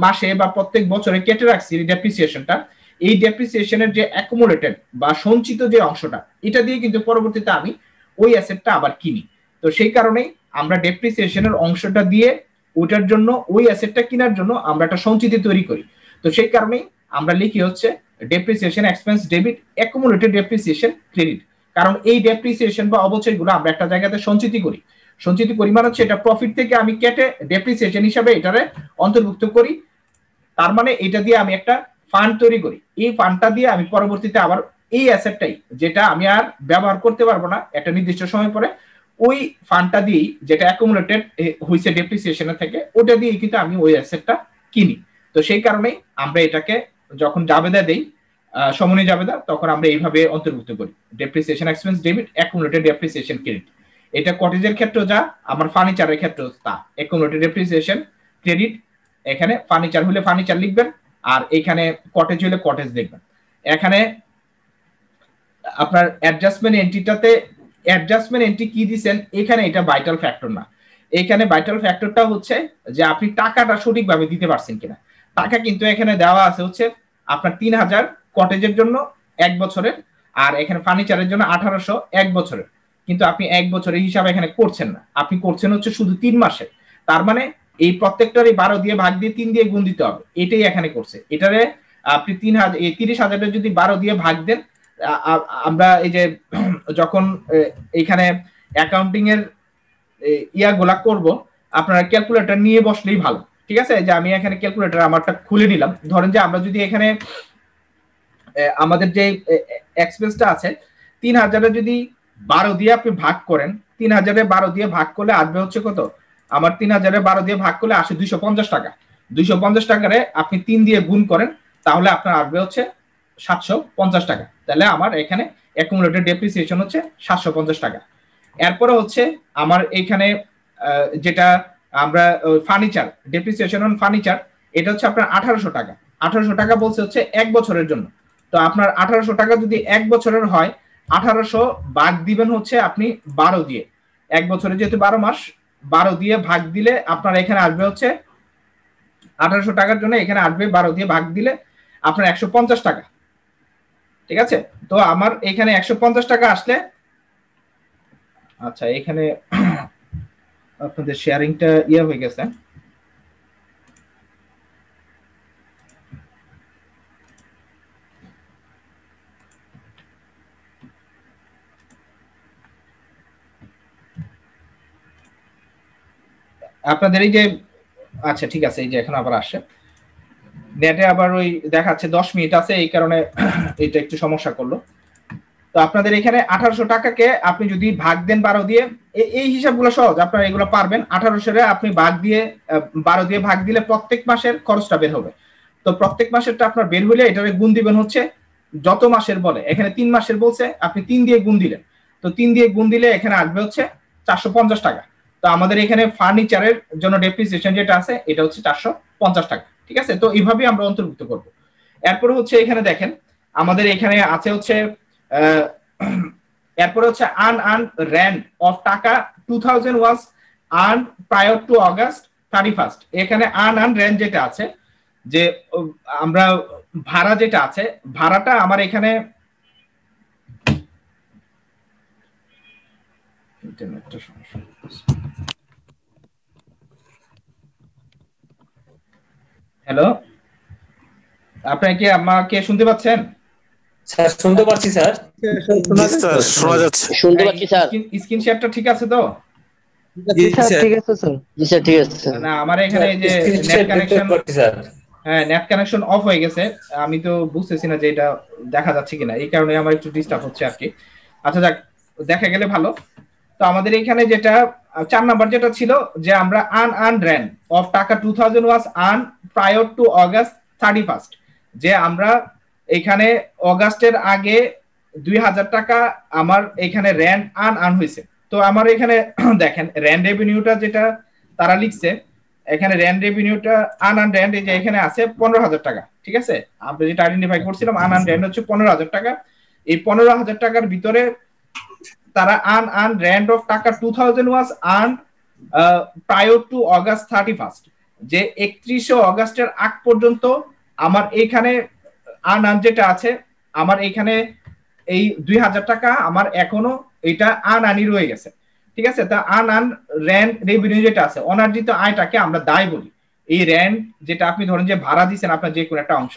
Speaker 1: মাসে বা প্রত্যেক বছরে কেটে রাখছি ডেপ্রিসিয়েশনটা, এই ডেপ্রিসিয়েশনের যে অ্যাকুমুলেটেড বা সঞ্চিত যে অংশটা, এটা দিয়ে কিন্তু পরবর্তীতে আমি ওই অ্যাসেটটা আবার কিনি। তো সেই কারণেই আমরা ডেপ্রিসিয়েশনের অংশটা দিয়ে ওইটার জন্য, ওই অ্যাসেটটা কেনার জন্য আমরা একটা সঞ্চিতি তৈরি করি। তো সেই কারণেই আমরা লিখি হচ্ছে depreciation expense debit, accumulated depreciation credit. কারণ এই ডেপ্রিসিয়েশন বা অবচয়গুলো আমরা একটা জায়গাতে সঞ্চিতি করি। সঞ্চিতি পরিমাণ হচ্ছে এটা প্রফিট থেকে আমি কেটে ডেপ্রিসিয়েশন হিসাবে এটারে অন্তর্ভুক্ত করি। তার মানে এটা দিয়ে আমি একটা ফান্ড তৈরি করি। এই ফান্ডটা দিয়ে আমি পরবর্তীতে আবার এই অ্যাসেটটাই, যেটা আমি আর ব্যবহার করতে পারবো না একটা নির্দিষ্ট সময় পরে, ওই ফান্ডটা দিয়েই, যেটা অ্যাকুমুলেটেড হয়েছে ডেপ্রিসিয়েশনের থেকে, ওটা দিয়ে কিন্তু আমি ওই অ্যাসেটটা কিনি। তো সেই কারণেই আমরা এটাকে যখন জাবেদা দেই, সমন্বয় জাবেদা, তখন আমরা এইভাবে অন্তর্ভুক্ত করি depreciation expense debit, accumulated depreciation credit. এটা কটেজের ক্ষেত্রে যা, আমার ফার্নিচারের ক্ষেত্রে তা অ্যাকুমুলেটেড ডেপ্রিসিয়েশন ক্রেডিট। এখানে ফার্নিচার হলে ফার্নিচার লিখবেন, আর এখানে কটেজ হলে কটেজ লিখবেন। এখানে আপনার অ্যাডজাস্টমেন্ট এন্ট্রিটাতে অ্যাডজাস্টমেন্ট এন্ট্রি কি দিবেন, এখানে এটা ভাইটাল ফ্যাক্টর না। এখানে ভাইটাল ফ্যাক্টরটা হচ্ছে যে আপনি টাকাটা সঠিকভাবে দিতে পারছেন কিনা। টাকা কিন্তু এখানে দেওয়া আছে হচ্ছে আপনার 3000 কটেজের জন্য 1 বছরের, আর এখানে ফার্নিচারের জন্য 1800 1 বছরের। কিন্তু আপনি 1 বছরের হিসাব এখানে করছেন না, আপনি করছেন হচ্ছে শুধু 3 মাসের। তার মানে এই প্রত্যেকটারই 12 দিয়ে ভাগ দিয়ে 3 দিয়ে গুণ দিতে হবে, এটাই এখানে করছে। এটারে আপনি 30,000 যদি 12 দিয়ে ভাগ দেন, আমরা এই যে যখন এখানে অ্যাকাউন্টিং এর ইয়াগুলা করব, আপনারা ক্যালকুলেটর নিয়ে বসলেই ভালো। ঠিক আছে, যে আমি এখানে ক্যালকুলেটর আমারটা খুলে নিলাম। ধরেন যে আমরা যদি এখানে আমাদের যে এক্সপেন্সটা আছে 3000 যদি 12 দিয়ে আপনি ভাগ করেন, 3000 12 দিয়ে ভাগ করলে আসবে হচ্ছে কত, আমার 3000 12 দিয়ে ভাগ করলে আসে 250 টাকা। 250 টাকারে আপনি 3 দিয়ে গুণ করেন, তাহলে আপনার আসবে হচ্ছে 750 টাকা। তাহলে আমার এখানে অ্যাকুমুলেটেড ডেপ্রিসিয়েশন হচ্ছে 750 টাকা। এরপরে হচ্ছে আমার এখানে যেটা আমরা ফার্নিচার ডেপ্রিসিয়েশন অন ফার্নিচার, এটা হচ্ছে আপনার 1800 টাকা। 1800 টাকা বলছে হচ্ছে 1 বছরের জন্য। তো আপনার 1800 টাকা যদি 1 বছরের হয়, 1800 ভাগ দিবেন হচ্ছে আপনি 12 দিয়ে। 1 বছরে যেহেতু 12 মাস, 12 দিয়ে ভাগ দিলে আপনার এখানে আসবে হচ্ছে 1800 টাকার জন্য এখানে আসবে 12 দিয়ে ভাগ দিলে আপনার 150 টাকা। ঠিক আছে, তো আমার এখানে 150 টাকা আসলে আচ্ছা, এখানে আপনাদের শেয়ারিংটা ইয়ে হয়ে গেছে। আপনাদের এই যে, আচ্ছা ঠিক আছে, এই যে এখন আবার আসছে নেটে আবার ওই দেখাচ্ছে 10 মিনিট আছে, এই কারণে এটা একটু সমস্যা করলো। তো আপনাদের এখানে 1800 টাকাকে আপনি যদি ভাগ দেন 12 দিয়ে, এই হিসাবগুলো সহজ, আপনারা এগুলো পারবেন। 1800 আপনি ভাগ দিয়ে 12 দিয়ে ভাগ দিলে প্রত্যেক মাসের খরচটা বের হবে। তো প্রত্যেক মাসেরটা আপনার বের হলে এটারে গুণ দিবেন হচ্ছে যত মাসের বলে, এখানে 3 মাসের বলছে, আপনি 3 দিয়ে গুণ দিলেন। তো 3 দিয়ে গুণ দিলে এখানে আসবে হচ্ছে 450 টাকা। তো আমাদের এখানে ফার্নিচারের জন্য ডেপ্রিসিয়েশন যেটা আছে এটা হচ্ছে 450 টাকা। ঠিক আছে, তো এইভাবেই আমরা অন্তর্ভুক্ত করব। এরপরে হচ্ছে এখানে দেখেন আমাদের এখানে আছে হচ্ছে এরপরে হচ্ছে আন rent of taka 2000 was earned prior to August 31st। এখানে আন রেন্ট যেটা আছে, যে আমরা ভাড়া যেটা আছে, ভাড়াটা আমার এখানে ইন্টারনেটটা সমস্যা। হ্যালো, আপনারা কি আমাকে শুনতে পাচ্ছেন?
Speaker 2: স্যার শুনতে পাচ্ছি স্যার।
Speaker 3: শোনা যাচ্ছে,
Speaker 4: শুনতে পাচ্ছি স্যার।
Speaker 1: স্ক্রিন শেয়ারটা ঠিক আছে তো?
Speaker 4: জি স্যার ঠিক আছে স্যার। জি স্যার ঠিক আছে।
Speaker 1: না, আমার এখানে এই যে নেট কানেকশন, হ্যাঁ নেট কানেকশন অফ হয়ে গেছে, আমি তো বুঝতেছি না যে এটা দেখা যাচ্ছে কিনা, এই কারণে আমার একটু ডিস্টার্ব হচ্ছে আর কি। আচ্ছা যাক, দেখা গেলে ভালো। তো আমাদের এখানে যেটা 4 নাম্বার যেটা ছিল, যে আমরা আন rent of taka 2000 was earned prior to August 31st, যে আমরা এখানে অগাস্টের আগে 2000 টাকা আমার এখানে রেন্ট আন হয়েছে। তো আমার এখানে দেখেন রেন্ট রেভিনিউটা যেটা তারা লিখছে, এখানে রেন্ট রেভিনিউটা আন রেন্ট এই যে এখানে আছে 15,000 টাকা। ঠিক আছে, আমরা যেটা আইডেন্টিফাই করছিলাম আন রেন্ট হচ্ছে 15,000 টাকা। এই 15,000 টাকার ভিতরে তারা আন rent of taka 2000 was earned prior to August 31st, যে 31শে অগাস্টের আগ পর্যন্ত আমার এখানে আন যেটা আছে, আমার এখানে এই 2000 টাকা আমার এখনো এটা আনই রয়ে গেছে। ঠিক আছে, তা আন রেন্ট রেভিনিউ যেটা আছে, অনার্জিত আয়টাকে আমরা দায় বলি। এই রেন্ট যেটা আপনি ধরেন যে ভাড়া দিচ্ছেন আপনার যে কোনো একটা অংশ,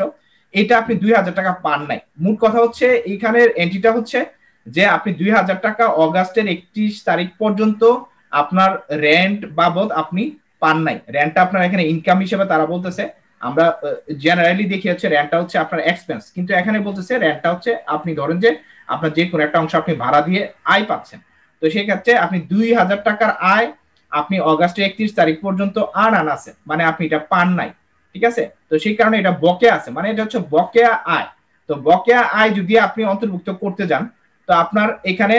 Speaker 1: এটা আপনি 2000 টাকা পান নাই। মোট কথা হচ্ছে এইখানের এন্ট্রিটা হচ্ছে যে আপনি 2000 টাকা অগাস্টের 31 তারিখ পর্যন্ত আপনার রেন্ট বাবদ আপনি পান নাই। রেন্টটা আপনার এখানে ইনকাম হিসেবে তারা বলতেছে, আমরা জেনারেলি দেখি হচ্ছে রেন্টটা হচ্ছে আপনার এক্সপেন্স, কিন্তু এখানে বলতেছে রেন্টটা হচ্ছে আপনি ধরেন যে আপনার যে কোনো একটা অংশ আপনি ভাড়া দিয়ে আয় পাচ্ছেন। তো সেই ক্ষেত্রে আপনি 2000 টাকার আয় আপনি অগাস্টের 31 তারিখ পর্যন্ত আন আছে, মানে আপনি এটা পান নাই। ঠিক আছে, তো সেই কারণে এটা বকেয়া আছে, মানে এটা হচ্ছে বকেয়া আয়। তো বকেয়া আয় যদি আপনি অন্তর্ভুক্ত করতে যান, তো আপনার এখানে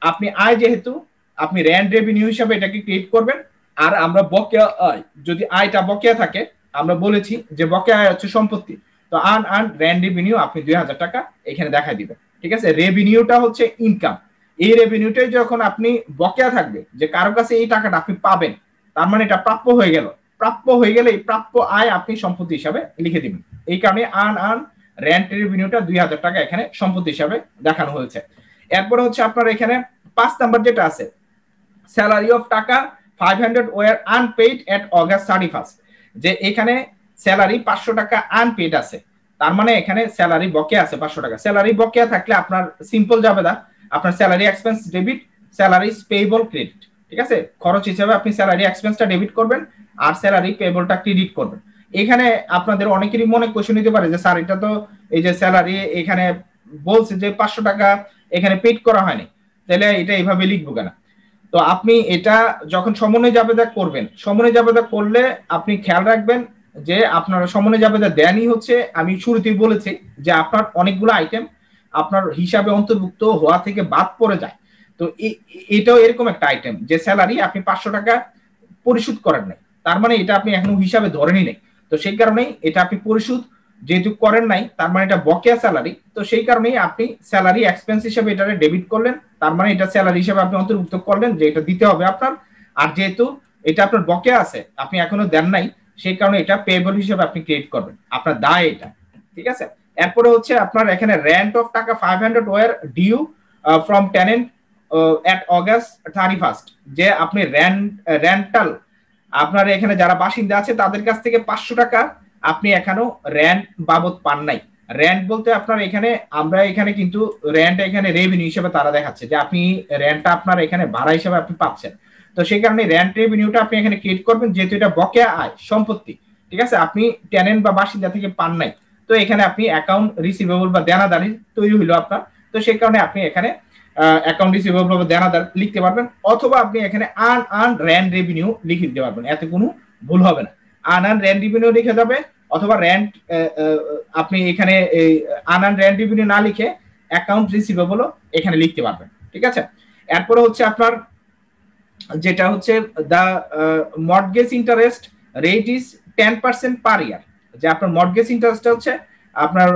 Speaker 1: আপনি আয় যেহেতু আপনি রেন্ট রেভিনিউ হিসাবে এটাকে ক্রিয়েট করবেন। আর আমরা বকেয়া আয়, যদি আয়টা বকেয়া থাকে, আমরা বলেছি যে বকেয়া আয় হচ্ছে সম্পত্তি, তো আন রেন্ট রেভিনিউ আপনি 2000 টাকা এখানে দেখাই দিবেন। ঠিক আছে, রেভিনিউটা হচ্ছে ইনকাম। এই রেভিনিউটাই যখন আপনি বকেয়া থাকবে, যে কারো কাছে এই টাকাটা আপনি পাবেন, তার মানে এটা প্রাপ্য হয়ে গেল। প্রাপ্য হয়ে গেলে এই প্রাপ্য আয় আপনি সম্পত্তি হিসাবে লিখে দিবেন। এই কারণে আন রেন্ট রেভিনিউটা 2000 টাকা এখানে সম্পত্তি হিসাবে দেখানো হয়েছে। এরপরে হচ্ছে আপনার এখানে 5 নাম্বার যেটা আছে, salary of taka 500 war unpaid at August 31st, যে এখানে স্যালারি 500 টাকা আনপেইড আছে, তার মানে এখানে স্যালারি বকেয়া আছে 500 টাকা। স্যালারি বকেয়া থাকলে আপনার সিম্পল যাবে না, আপনার salary expense debit, salary payable credit. ঠিক আছে, খরচ হিসেবে আপনি স্যালারি এক্সপেন্সটা ডেবিট করবেন আর স্যালারি পেয়েবলটা ক্রেডিট করবেন। এখানে আপনাদের অনেকেরই মনে কোশ্চেন নিতে পারে যে স্যার এটা তো এই যে স্যালারি এখানে বলছে যে 500 টাকা এখানে পেড করা হয়নি, তাহলে এটা এইভাবে লিখবো কেন? তো আপনি এটা যখন সমন্বয় জাবেদা করবেন, সমন্বয় জাবেদা করলে আপনি খেয়াল রাখবেন যে আপনার সমন্বয় জাবেদা দেনই হচ্ছে, আমি শুরুতেই বলেছি যে আপনার অনেকগুলো আইটেম আপনার হিসাবে অন্তর্ভুক্ত হওয়া থেকে বাদ পড়ে যায়। তো এটাও এরকম একটা আইটেম যে স্যালারি আপনি 500 টাকা পরিশোধ করেন নাই, তার মানে এটা আপনি এখনো হিসাবে ধরেনই নাই। তো সেই কারণেই এটা আপনি পরিশোধ যেহেতু করেন নাই, তার মানে এটা বকেয়া স্যালারি। তো সেই কারণেই আপনি স্যালারি এক্সপেন্স হিসেবে এটা ডেবিট করলেন, তার মানে এটা স্যালারি হিসেবে আপনি অন্তর্ভুক্ত করলেন যে এটা দিতে হবে আপনার। আর যেহেতু এটা আপনার বকেয়া আছে, আপনি এখনো দেন নাই, সেই কারণে এটা পেয়েবল হিসেবে আপনি ক্রিয়েট করবেন, আপনার দায় এটা। ঠিক আছে, এরপরে হচ্ছে আপনার এখানে rent of taka 500 were due from tenant at August 31 যে আপনি রেন্টাল আপনার এখানে যারা বাসিন্দা আছে তাদের কাছ থেকে 500 টাকা আপনি এখনো রেন্ট বাবদ পান নাই। রেন্ট বলতে আপনার এখানে আমরা এখানে কিন্তু রেন্ট এখানে রেভিনিউ হিসেবে তারা দেখাচ্ছে যে আপনি রেন্টটা আপনার এখানে ভাড়া হিসেবে আপনি পাচ্ছেন। তো সেই কারণে রেন্ট রেভিনিউটা আপনি এখানে ক্রিয়েট করবেন, যেহেতু এটা বকেয়া আয় সম্পত্তি, ঠিক আছে, আপনি টেনেন্ট বা বাসিন্দা থেকে পান নাই। তো এখানে আপনি অ্যাকাউন্ট রিসিভেবল বা দেনাদারি তৈরি হলো আপনার। তো সেই কারণে আপনি এখানে অ্যাকাউন্ট রিসিভেবল বা দেনাদার লিখতে পারবেন, অথবা আপনি এখানে আন রেন্ট রেভিনিউ লিখে দিতে পারবেন, এতে কোনো ভুল হবে না। আন রেন্ট রেভিনিউ লিখে যাবে, অথবা রেন্ট আপনি এখানে আন রেন্ট রেভিনিউ না লিখে অ্যাকাউন্ট রিসিভেবলও এখানে লিখতে পারবেন, ঠিক আছে। এরপরে হচ্ছে আপনার যেটা হচ্ছে দা মর্টগেজ ইন্টারেস্ট রেট ইজ 10% পার ইয়ার, যে আপনার মর্টগেজ ইন্টারেস্টটা হচ্ছে আপনার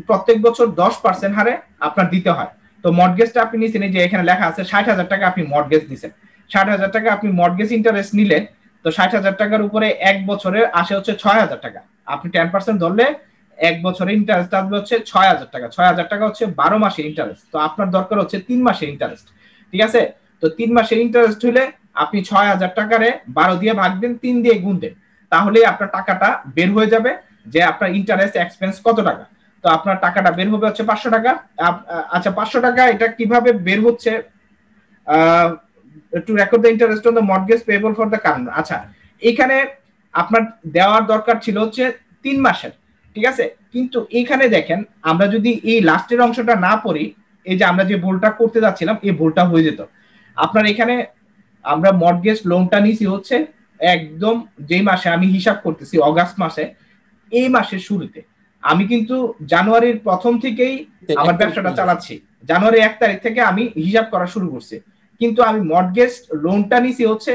Speaker 1: প্রত্যেক বছর 10% হারে আপনার দিতে হয়। তো মর্টগেজটা আপনি নিছেন, যে এখানে লেখা আছে 60,000 টাকা আপনি মর্টগেজ দিচ্ছেন, 60,000 টাকা আপনি মর্টগেজ ইন্টারেস্ট নিলে, তো 60,000 টাকার উপরে এক বছরের আসে হচ্ছে 6,000 টাকা। আপনি 10% ধরলে এক বছরের ইন্টারেস্ট আসবে হচ্ছে 6,000 টাকা। 6,000 টাকা হচ্ছে 12 মাসের ইন্টারেস্ট। তো আপনার দরকার হচ্ছে 3 মাসের ইন্টারেস্ট, ঠিক আছে। তো 3 মাসের ইন্টারেস্ট হলে আপনি 6,000 টাকারে 12 দিয়ে ভাগ দেন, 3 দিয়ে গুণ দেন, তাহলে আপনার টাকাটা বের হয়ে যাবে যে আপনার ইন্টারেস্ট এক্সপেন্স কত টাকা। তো আপনার টাকাটা বের হবে হচ্ছে 500 টাকা। আচ্ছা 500 টাকা এটা কিভাবে বের হচ্ছে, two record the interest on the mortgage payable for the current. আচ্ছা এখানে আপনার দেওয়ার দরকার ছিল হচ্ছে 3 মাসের, ঠিক আছে, কিন্তু এখানে দেখেন আমরা যদি এই লাস্টের অংশটা না পড়ি, এই যে আমরা যে ভুলটা করতে যাচ্ছিলাম এই ভুলটা হয়ে যেত। আপনার এখানে আমরা মর্টগেজ লোনটা নিছি হচ্ছে একদম যেই মাসে আমি হিসাব করতেছি অগাস্ট মাসে, এই মাসের শুরুতে। আমি কিন্তু জানুয়ারির প্রথম থেকেই আমার ব্যবসাটা চালাচ্ছি, জানুয়ারি 1 তারিখ থেকে আমি হিসাব করা শুরু করছি, কিন্তু আমি মর্টগেজ লোনটা নিছি হচ্ছে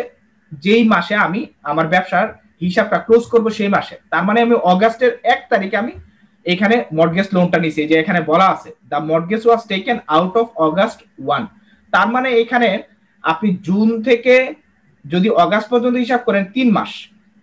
Speaker 1: যেই মাসে আমি আমার ব্যবসার হিসাবটা ক্লোজ করব সেই মাসে। তার মানে আমি অগাস্টের 1 তারিখে আমি এখানে মর্টগেজ লোনটা নিছি, যে এখানে বলা আছে the mortgage was taken out of August 1। তার মানে এখানে আপনি জুন থেকে যদি অগাস্ট পর্যন্ত হিসাব করেন 3 মাস,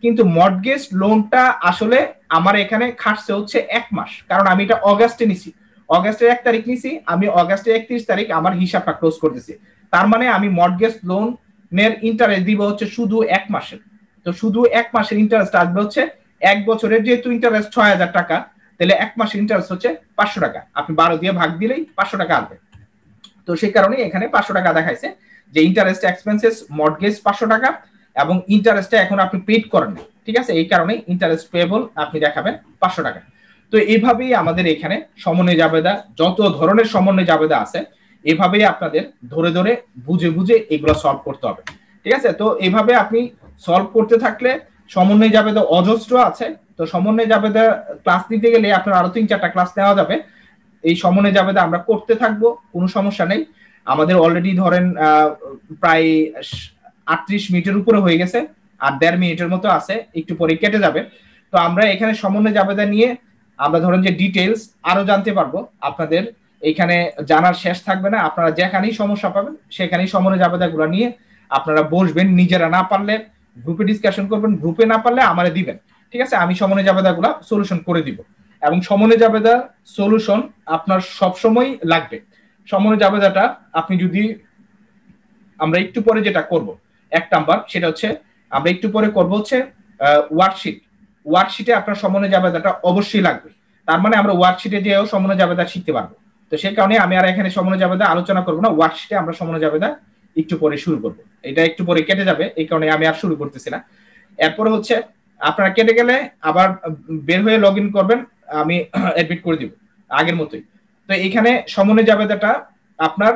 Speaker 1: কিন্তু মর্টগেজ লোনটা আসলে আমার এখানে খাটছে হচ্ছে 1 মাস, কারণ আমি এটা অগাস্টে নিছি, অগাস্টের 1 তারিখ নিছি, আমি অগাস্টের 31 তারিখ আমার হিসাবটা ক্লোজ করতেছি। তার মানে আমি মর্টগেজ লোনের ইন্টারেস্ট দিব হচ্ছে শুধু 1 মাসের। তো শুধু 1 মাসের ইন্টারেস্ট আসবে হচ্ছে, 1 বছরের যেহেতু ইন্টারেস্ট 6,000 টাকা, তাহলে 1 মাসের ইন্টারেস্ট হচ্ছে 500 টাকা। আপনি 12 দিয়ে ভাগ দিলেই 500 টাকা আসবে। তো সেই কারণে এখানে 500 টাকা দেখাইছে যে ইন্টারেস্ট এক্সপেন্সেস মর্টগেজ 500 টাকা, এবং ইন্টারেস্টটা এখন আপনি পেড করেন না, ঠিক আছে, এই কারণে ইন্টারেস্ট পেয়েবল আপনি দেখাবেন 500 টাকা। তো এইভাবেই আমাদের এখানে সমন্বয় জাবেদা, যত ধরনের সমন্বয় জাবেদা আছে এভাবেই আপনাদের ধরে ধরে বুঝে বুঝে এগুলো সলভ করতে হবে, ঠিক আছে। তো এইভাবে আপনি সলভ করতে থাকলে সমন্বয় জাবেদা অজস্র আছে। তো সমন্বয় জাবেদা ক্লাস নিতে গেলে আপনার আরো 3-4টা ক্লাস নেওয়া যাবে। এই সমন্বয় জাবেদা আমরা করতে থাকবো, কোনো সমস্যা নেই। আমাদের অলরেডি ধরেন প্রায় 38 মিনিটের উপরে হয়ে গেছে, আর 1.5 মিনিটের মতো আছে, একটু পরে কেটে যাবে। তো আমরা এখানে সমন্বয় জাবেদা নিয়ে আমরা ধরেন যে ডিটেইলস আরো জানতে পারবো, আপনাদের এখানে জানার শেষ থাকবে না। আপনারা যেখানেই সমস্যা পাবেন সেখানেই সমন্বয় জাবেদাগুলো নিয়ে আপনারা বসবেন, নিজেরা না পারলে গ্রুপে ডিসকাশন করবেন, গ্রুপে না পারলে আমারে দিবেন, ঠিক আছে, আমি সমন্বয় জাবেদাগুলো সলিউশন করে দিব। এবং সমন্বয় জাবেদা সলিউশন আপনার সবসময় লাগবে। সমন্বয় জাবেদাটা আপনি যদি, আমরা একটু পরে যেটা করব 1 নাম্বার, সেটা হচ্ছে আমরা একটু পরে করব হচ্ছে ওয়ার্কশিটে আপনার সমন্বয় জাবেদাটা অবশ্যই লাগবে। তার মানে আমরা ওয়ার্কশিটে যেও সমন্বয় জাবেদা শিখতে পারবো। তো সেই কারণে আমি আর এখানে সমন্বয় জাবেদা আলোচনা করব না, ওয়ার্কশিটে আমরা সমন্বয় জাবেদা একটু পরে শুরু করব। এটা একটু পরে কেটে যাবে, এই কারণে আমি আর শুরু করতেছি না। এরপরে হচ্ছে আপনারা কেটে গেলে আবার বের হয়ে লগ ইন করবেন, আমি এডমিট করে দিব আগের মতোই। তো এখানে সমন্বয় জাবেদাটা আপনার,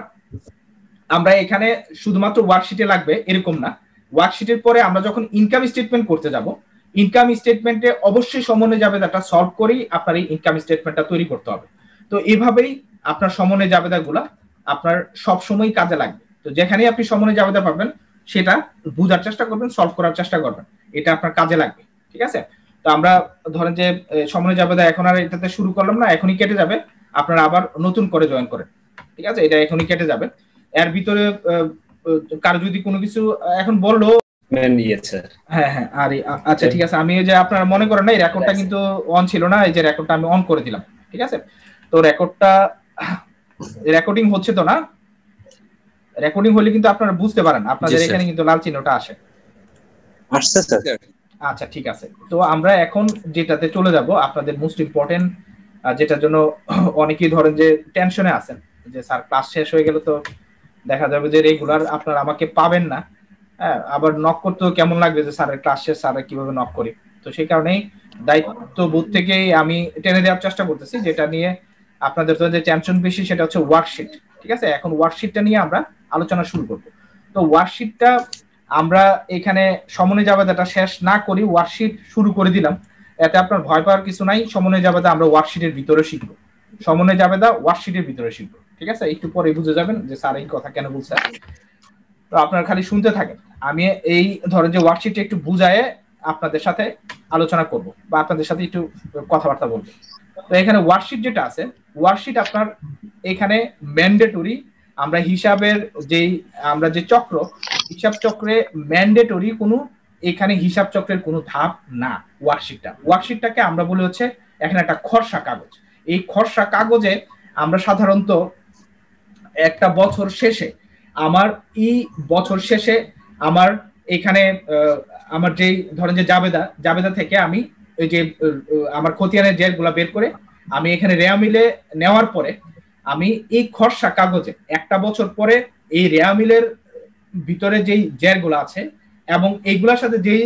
Speaker 1: আমরা এখানে শুধুমাত্র ওয়ার্কশিটে লাগবে এরকম না, ওয়ার্কশিটের পরে আমরা যখন ইনকাম স্টেটমেন্ট করতে যাব, ইনকাম স্টেটমেন্টে অবশ্যই সমন্বয় জাবেদাটা সলভ করেই আপনার এই ইনকাম স্টেটমেন্টটা তৈরি করতে হবে। তো এইভাবেই আপনার সমন্বয় জাবেদাগুলা আপনার সব সময় কাজে লাগবে। তো যেখানেই আপনি সমন্বয় জাবেদা পাবেন সেটা বোঝার চেষ্টা করবেন, সলভ করার চেষ্টা করবেন, এটা আপনার কাজে লাগবে, ঠিক আছে। তো আমরা ধরেন যে সমন্বয় জাবেদা এখন আর এটাতে শুরু করলাম না, এখনই কেটে যাবে, আপনারা আবার নতুন করে জয়েন করেন, ঠিক আছে, এটা এখনই কেটে যাবে। এর ভিতরে কারো যদি কোনো কিছু এখন বললো, হ্যাঁ হ্যাঁ, আরে আচ্ছা ঠিক আছে, আমি যে আপনারা মনে করেন না এই রেকর্ডটা কিন্তু অন ছিল না, এই যে রেকর্ডটা আমি অন করে দিলাম, ঠিক আছে। তো রেকর্ডটা রেকর্ডিং হচ্ছে তো না, রেকর্ডিং হলে কিন্তু আপনারা বুঝতে পারেন, আপনাদের এখানে কিন্তু লাল চিহ্নটা আসে।
Speaker 2: আসছে স্যার।
Speaker 1: আচ্ছা ঠিক আছে, তো আমরা এখন যেটাতে চলে যাব, আপনাদের মোস্ট ইম্পর্টেন্ট, যেটার জন্য অনেকেই ধরেন যে টেনশনে আছেন যে স্যার ক্লাস শেষ হয়ে গেল তো দেখা যাবে যে রেগুলার আপনারা আমাকে পাবেন না, হ্যাঁ, আবার নক করতেও কেমন লাগবে যে স্যারের ক্লাস শেষ, স্যার কিভাবে নক করি। তো সেই কারণেই দায়িত্ববোধ থেকেই আমি টেনে দেওয়ার চেষ্টা করতেছি, যেটা নিয়ে আপনাদের তো যে টেনশন বেশি সেটা হচ্ছে ওয়ার্কশিট। ঠিক আছে, এখন ওয়ার্কশিটটা নিয়ে আমরা আলোচনা শুরু করব। তো ওয়ার্কশিটটা আমরা এখানে সমন্বয় জাবেদাটা শেষ না করি ওয়ার্কশিট শুরু করে দিলাম, এতে আপনার ভয় পাওয়ার কিছু নাই। সমন্বয় জাবেদা আমরা ওয়ার্কশিটের ভিতরে শিখবো, সমন্বয় জাবেদা ওয়ার্কশিটের ভিতরে শিখবো। ঠিক আছে, একটু পরে বুঝে যাবেন যে স্যার এই কথা কেন বলছে। তো আপনারা খালি শুনতে থাকেন, আমি এই ধরেন যে ওয়ার্কশিটটা একটু বুঝায়ে আপনাদের সাথে আলোচনা করব বা আপনাদের সাথে একটু কথাবার্তা বলবো। তো এখানে ওয়ার্কশিট যেটা আছে, ওয়ার্কশিট আপনার এখানে ম্যান্ডেটরি, আমরা হিসাবের যেই আমরা যে চক্র, হিসাব চক্রে ম্যান্ডেটরি কোনো এখানে হিসাব চক্রের কোনো ধাপ না। ওয়ার্কশিটটাকে আমরা বলি হচ্ছে এখানে একটা খসড়া কাগজ। এই খসড়া কাগজে আমরা সাধারণত একটা বছর শেষে আমার বছর শেষে আমার এখানে আমার যেই ধরেন যে জাবেদা থেকে আমি ওই যে আমার খতিয়ানের জেরগুলা বের করে আমি এখানে রেয়া মিলে নেওয়ার পরে আমি এই খসড়া কাগজে একটা বছর পরে এই রেয়া মিলের ভিতরে যেই জেরগুলো আছে এবং এইগুলোর সাথে যেই